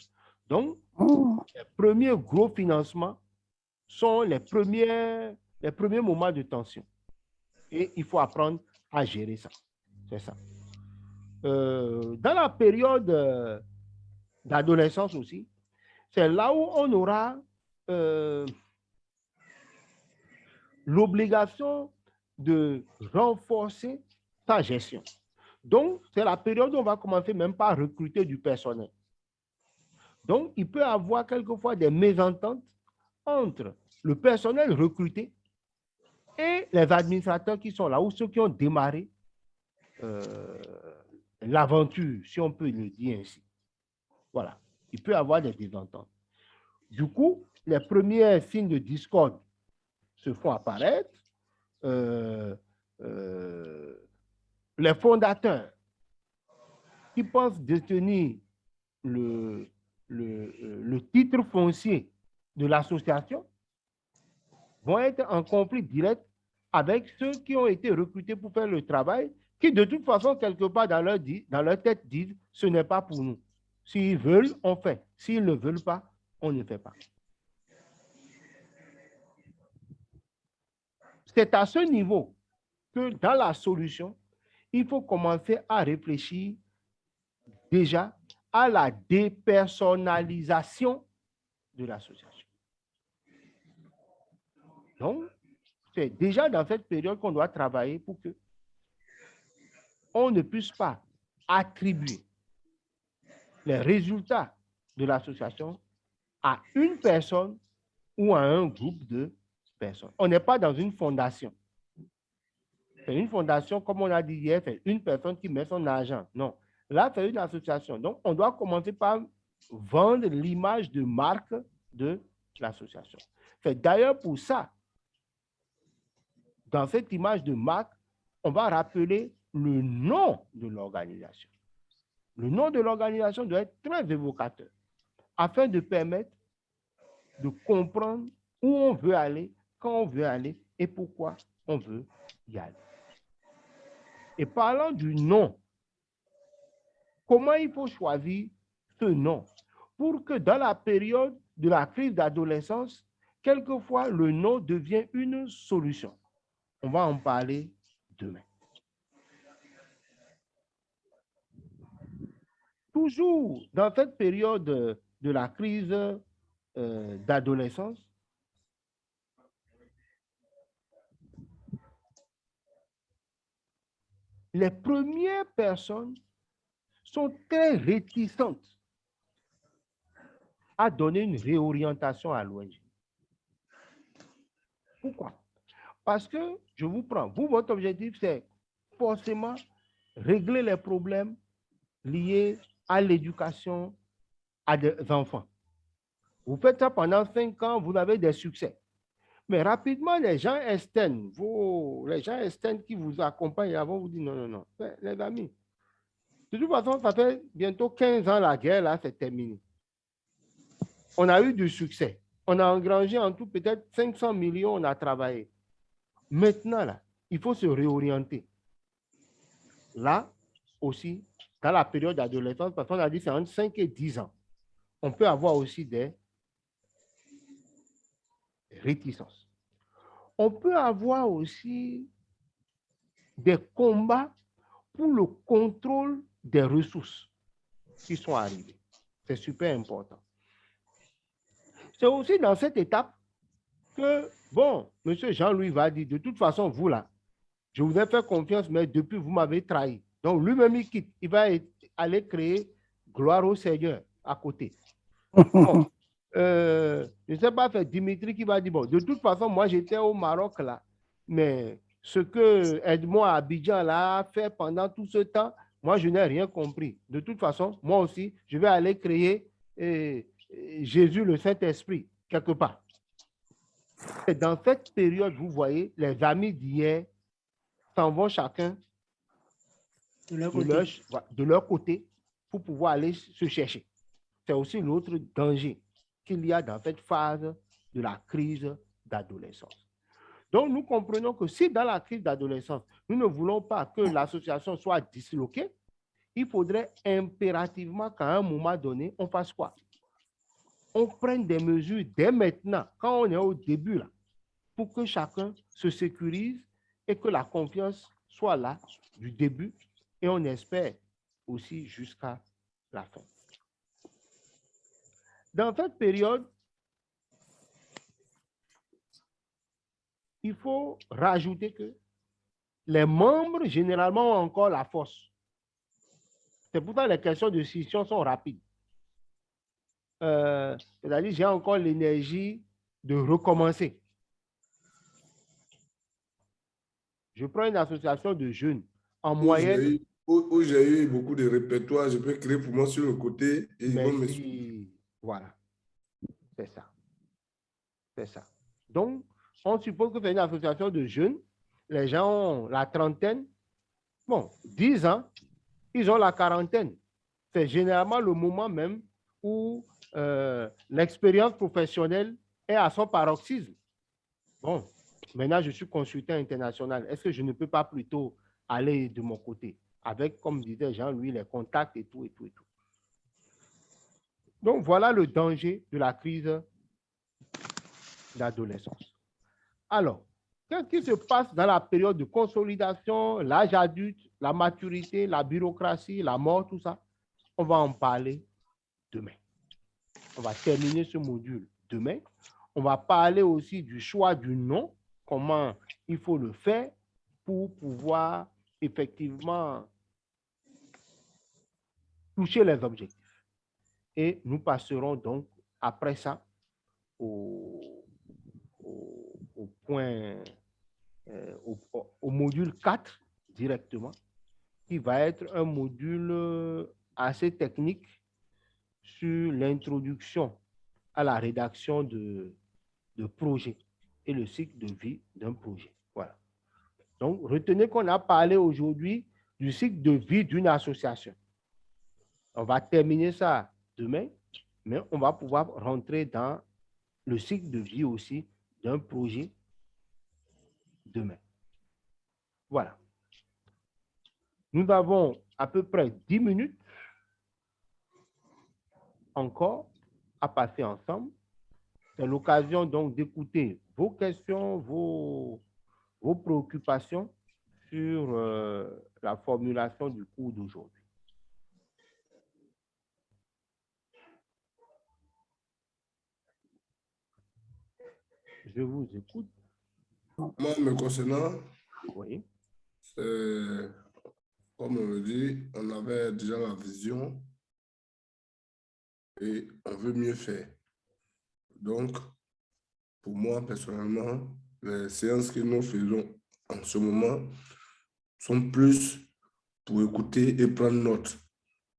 Donc, les premiers gros financements sont les premiers moments de tension. Et il faut apprendre à gérer ça. C'est ça. Dans la période d'adolescence aussi, c'est là où on aura l'obligation de renforcer sa gestion. Donc, c'est la période où on va commencer même par recruter du personnel. Donc, il peut y avoir quelquefois des mésententes entre le personnel recruté et les administrateurs qui sont là, ou ceux qui ont démarré l'aventure, si on peut le dire ainsi. Voilà, il peut y avoir des désententes. Du coup, les premiers signes de discorde se font apparaître. Les fondateurs qui pensent détenir le titre foncier de l'association vont être en conflit direct avec ceux qui ont été recrutés pour faire le travail, qui de toute façon, quelque part dans leur tête, disent « ce n'est pas pour nous ». S'ils veulent, on fait. S'ils ne veulent pas, on ne fait pas. C'est à ce niveau que dans la solution, il faut commencer à réfléchir déjà à la dépersonnalisation de l'association. Donc, c'est déjà dans cette période qu'on doit travailler pour que on ne puisse pas attribuer les résultats de l'association à une personne ou à un groupe de personnes. On n'est pas dans une fondation. C'est une fondation, comme on a dit hier, c'est une personne qui met son argent. Non. Là, c'est une association. Donc, on doit commencer par vendre l'image de marque de l'association. C'est d'ailleurs pour ça, dans cette image de marque, on va rappeler le nom de l'organisation. Le nom de l'organisation doit être très évocateur afin de permettre de comprendre où on veut aller, quand on veut aller et pourquoi on veut y aller. Et parlant du nom, comment il faut choisir ce nom pour que dans la période de la crise d'adolescence, quelquefois le nom devient une solution. On va en parler demain. Toujours dans cette période de la crise d'adolescence, les premières personnes sont très réticentes à donner une réorientation à l'ONG. Pourquoi? Parce que, je vous prends, vous, votre objectif, c'est forcément régler les problèmes liés à l'éducation à des enfants. Vous faites ça pendant 5 ans, vous avez des succès. Mais rapidement, les gens externes, les gens externes qui vous accompagnent avant vous disent non, non, non. Les amis, de toute façon, ça fait bientôt 15 ans la guerre, là, c'est terminé. On a eu du succès. On a engrangé en tout peut-être 500 millions, on a travaillé. Maintenant, là, il faut se réorienter. Là aussi, dans la période d'adolescence, parce qu'on a dit c'est entre 5 et 10 ans, on peut avoir aussi des réticences. On peut avoir aussi des combats pour le contrôle des ressources qui sont arrivées. C'est super important. C'est aussi dans cette étape que, bon, M. Jean-Louis va dire, de toute façon, vous là, je vous ai fait confiance, mais depuis, vous m'avez trahi. Donc, lui-même, il quitte. Il va aller créer Gloire au Seigneur à côté. Bon, je ne sais pas, c'est Dimitri qui va dire, bon, de toute façon, moi, j'étais au Maroc là, mais ce que Edmond à Abidjan là, a fait pendant tout ce temps, moi, je n'ai rien compris. De toute façon, moi aussi, je vais aller créer Jésus, le Saint-Esprit, quelque part. Et dans cette période, vous voyez, les amis d'hier s'en vont chacun de leur côté pour pouvoir aller se chercher. C'est aussi l'autre danger qu'il y a dans cette phase de la crise d'adolescence. Donc, nous comprenons que si dans la crise d'adolescence, nous ne voulons pas que l'association soit disloquée, il faudrait impérativement qu'à un moment donné, on fasse quoi? On prenne des mesures dès maintenant, quand on est au début, là, pour que chacun se sécurise et que la confiance soit là du début et on espère aussi jusqu'à la fin. Dans cette période, il faut rajouter que les membres, généralement, ont encore la force. C'est pourquoi les questions de scission sont rapides. C'est-à-dire, j'ai encore l'énergie de recommencer. Je prends une association de jeunes. En moyenne... Où j'ai eu beaucoup de répertoires, je peux créer pour moi sur le côté. Et ils vont me suivre. Voilà. C'est ça. C'est ça. Donc, on suppose que c'est une association de jeunes. Les gens ont la trentaine. Bon, 10 ans, ils ont la quarantaine. C'est généralement le moment même où l'expérience professionnelle est à son paroxysme. Bon, maintenant, je suis consultant international. Est-ce que je ne peux pas plutôt aller de mon côté avec, comme disait Jean-Louis, les contacts et tout, et tout, et tout. Donc, voilà le danger de la crise d'adolescence. Alors, qu'est-ce qui se passe dans la période de consolidation, l'âge adulte, la maturité, la bureaucratie, la mort, tout ça? On va en parler demain. On va terminer ce module demain. On va parler aussi du choix du nom, comment il faut le faire pour pouvoir effectivement toucher les objectifs. Et nous passerons donc après ça au point, au module 4 directement, qui va être un module assez technique sur l'introduction à la rédaction de projets et le cycle de vie d'un projet. Voilà. Donc, retenez qu'on a parlé aujourd'hui du cycle de vie d'une association. On va terminer ça demain, mais on va pouvoir rentrer dans le cycle de vie aussi d'un projet demain. Voilà. Nous avons à peu près 10 minutes encore à passer ensemble. C'est l'occasion donc d'écouter vos questions, vos préoccupations sur la formulation du cours d'aujourd'hui. Je vous écoute. Moi, me concernant, oui. Comme on le dit, on avait déjà la vision et on veut mieux faire. Donc, pour moi, personnellement, les séances que nous faisons en ce moment sont plus pour écouter et prendre note.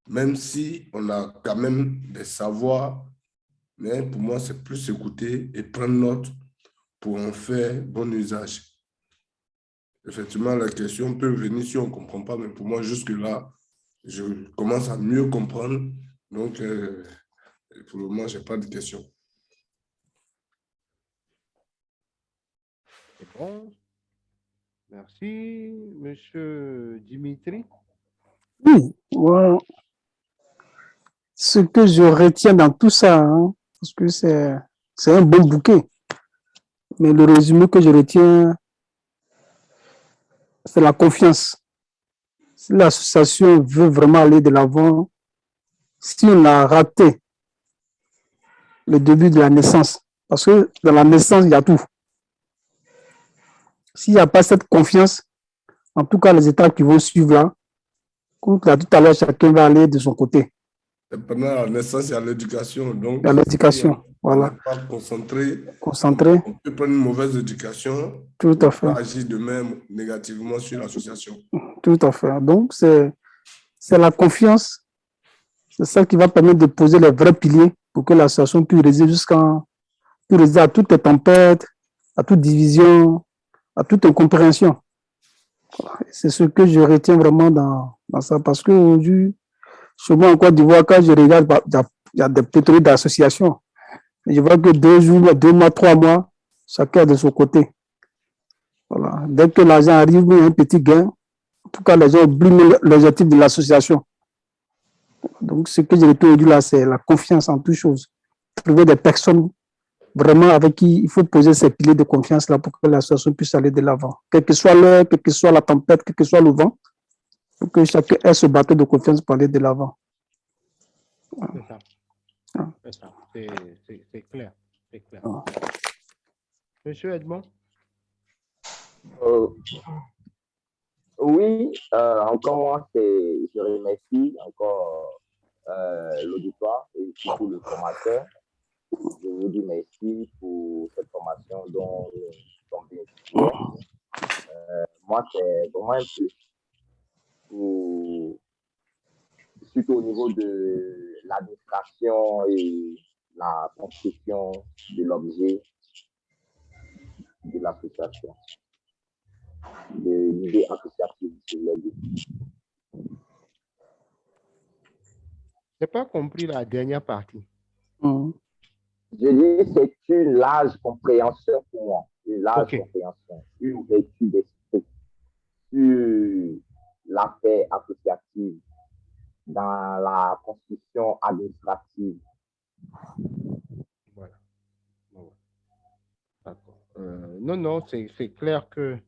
Même si on a quand même des savoirs, mais pour moi, c'est plus écouter et prendre note pour en faire bon usage. Effectivement, la question peut venir si on ne comprend pas, mais pour moi, jusque-là, je commence à mieux comprendre. Donc, pour le moment, je n'ai pas de questions. C'est bon. Merci, Monsieur Dimitri. Oui, voilà. Ce que je retiens dans tout ça, hein, parce que c'est un bon bouquet, mais le résumé que je retiens, c'est la confiance. Si l'association veut vraiment aller de l'avant, si on a raté le début de la naissance, parce que dans la naissance, il y a tout. S'il n'y a pas cette confiance, en tout cas, les étapes qui vont suivre là, comme tout à l'heure, chacun va aller de son côté. Pendant la naissance, il y a l'éducation. Donc, il y a l'éducation, voilà. On n'est pas concentré. Concentré. On peut prendre une mauvaise éducation. Tout à fait. Agir de même négativement sur l'association. Tout à fait. Donc, c'est la confiance. C'est ça qui va permettre de poser les vrais piliers pour que l'association puisse résister à toutes les tempêtes, à toute division, à toute incompréhension. C'est ce que je retiens vraiment dans ça. Parce qu'aujourd'hui, souvent en Côte d'Ivoire, quand je regarde, il y a des pétroliers d'associations. Je vois que 2 jours, 2 mois, 3 mois, chacun de son côté. Voilà. Dès que l'argent arrive, il y a un petit gain. En tout cas, les gens oublient l'objectif de l'association. Donc, ce que je retiens aujourd'hui là, c'est la confiance en toute chose. Trouver des personnes vraiment avec qui il faut poser ces piliers de confiance là pour que l'association puisse aller de l'avant. Quelle que soit l'heure, quelle que soit la tempête, quel que soit le vent, pour que chacun ait ce bateau de confiance pour aller de l'avant. C'est ça. C'est ça. C'est clair. C'est clair. Monsieur Edmond? Oui, encore moi, je remercie encore l'auditoire et surtout le formateur. Je vous dis merci pour cette formation dont nous sommes bénéficiaires. Moi, c'est vraiment un plus, surtout au niveau de l'administration et la construction de l'objet de l'association, de l'idée associative, je l'ai dit. Je n'ai pas compris la dernière partie. Je dis, c'est une large compréhension pour moi, une large compréhension, une ouverture d'esprit sur l'affaire associative dans la construction administrative. Voilà. D'accord. Non, c'est clair que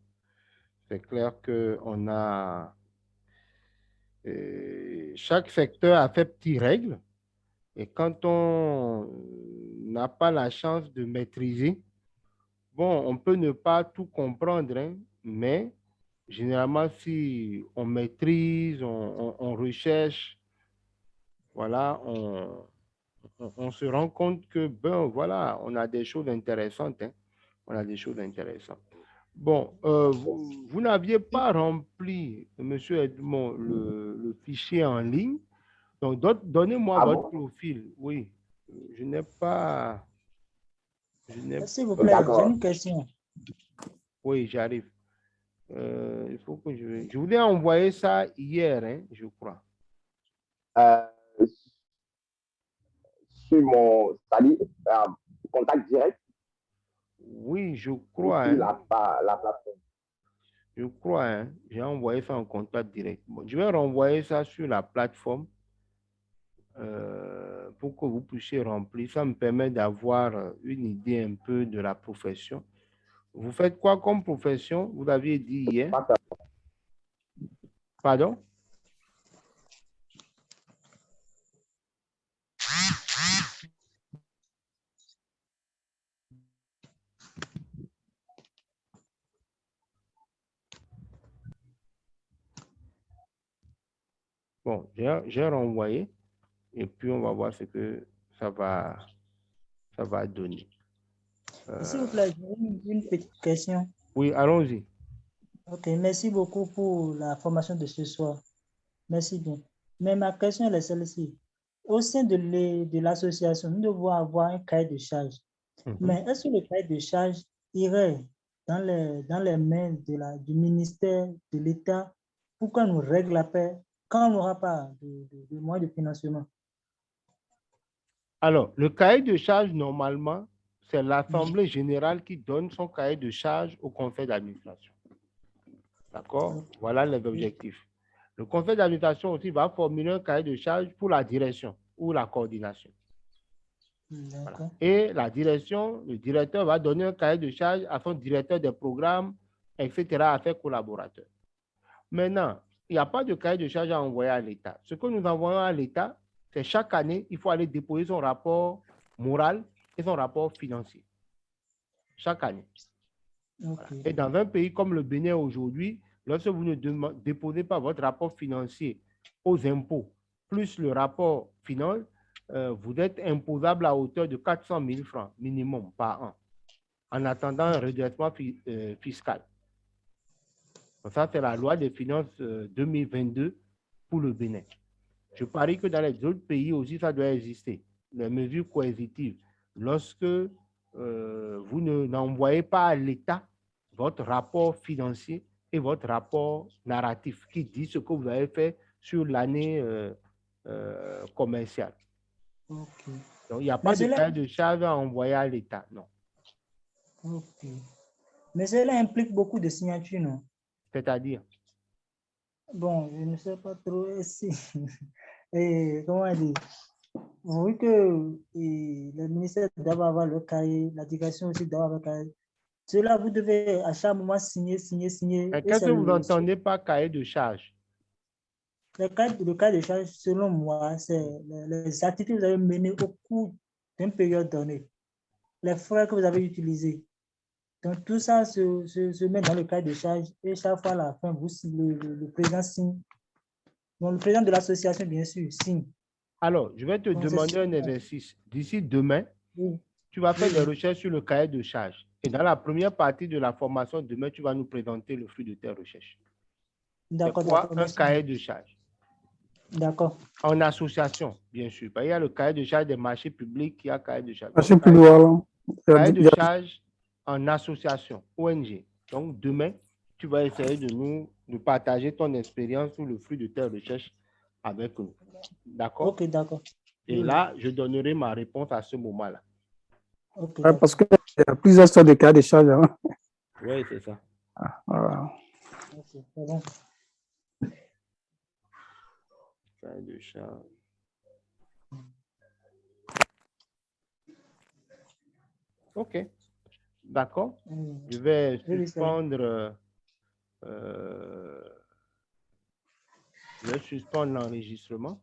on a chaque secteur a fait petites règles. Et quand on n'a pas la chance de maîtriser, bon, on peut ne pas tout comprendre, hein, mais généralement, si on maîtrise, on recherche, voilà, on se rend compte que, ben, voilà, on a des choses intéressantes, hein, on a des choses intéressantes. Bon, vous n'aviez pas rempli, Monsieur Edmond, le fichier en ligne. Donc, donnez-moi votre profil. Oui, je n'ai pas... S'il vous plaît, j'ai une question. Oui, j'arrive. Il faut que je vous ai envoyé ça hier, hein, je crois. Sur mon contact direct. Oui, je crois. Hein. La plateforme. Je crois, hein, j'ai envoyé ça en contact direct. Bon, je vais renvoyer ça sur la plateforme pour que vous puissiez remplir. Ça me permet d'avoir une idée un peu de la profession. Vous faites quoi comme profession? Vous aviez dit hier. Pardon? Bon, j'ai renvoyé et puis on va voir ce que ça va donner. S'il vous plaît, j'ai une petite question. Oui, allons-y. Ok, merci beaucoup pour la formation de ce soir. Merci bien. Mais ma question est celle-ci. Au sein de l'association, nous devons avoir un cahier de charge. Mais est-ce que le cahier de charge irait dans les mains du ministère de l'État pour qu'on nous règle la paix quand on n'aura pas de moyens de financement? Alors, le cahier de charge, normalement, c'est l'Assemblée générale qui donne son cahier de charge au conseil d'administration. D'accord? Voilà les objectifs. Le conseil d'administration aussi va formuler un cahier de charge pour la direction ou la coordination. Voilà. Et la direction, le directeur va donner un cahier de charge à son directeur des programmes, etc., à ses collaborateurs. Maintenant, il n'y a pas de cahier de charge à envoyer à l'État. Ce que nous envoyons à l'État, c'est chaque année, il faut aller déposer son rapport moral et son rapport financier. Chaque année. Voilà. Et dans un pays comme le Bénin aujourd'hui, lorsque vous ne déposez pas votre rapport financier aux impôts, plus le rapport final, vous êtes imposable à hauteur de 400 000 francs minimum par an, en attendant un redressement fiscal. Donc ça, c'est la loi des finances 2022 pour le Bénin. Je parie que dans les autres pays aussi, ça doit exister. Les mesures coercitives. Lorsque vous n'envoyez pas à l'État votre rapport financier et votre rapport narratif qui dit ce que vous avez fait sur l'année commerciale. Okay. Donc, il n'y a pas de cahier de charge à envoyer à l'État, non. Ok. Mais cela implique beaucoup de signatures, non? C'est-à-dire? Bon, je ne sais pas trop si... comment dire? Vu que le ministère doit avoir le cahier, la direction aussi doit avoir le cahier. Cela, vous devez à chaque moment signer. Qu'est-ce que vous entendez par cahier de charge? Le cahier de charge, selon moi, c'est les activités que vous avez menées au cours d'une période donnée, les frais que vous avez utilisés. Donc, tout ça se met dans le cahier de charge et chaque fois à la fin, le président signe. Donc, le président de l'association, bien sûr, signe. Alors, je vais te demander un exercice. D'ici demain, tu vas faire des recherches sur le cahier de charge. Et dans la première partie de la formation, demain, tu vas nous présenter le fruit de tes recherches. D'accord. C'est quoi un cahier de charge? D'accord. En association, bien sûr. Il y a le cahier de charge des marchés publics, il y a le cahier de charge. Cahier de charge en association, ONG. Donc, demain, tu vas essayer de partager ton expérience sur le fruit de tes recherches avec nous. D'accord? Ok, d'accord. Et là, je donnerai ma réponse à ce moment-là. Okay, parce qu'il y a plusieurs sortes de cahiers de charge. Hein? Oui, c'est ça. Ok, c'est bon. Cahier de charge. OK. D'accord. Je vais suspendre l'enregistrement.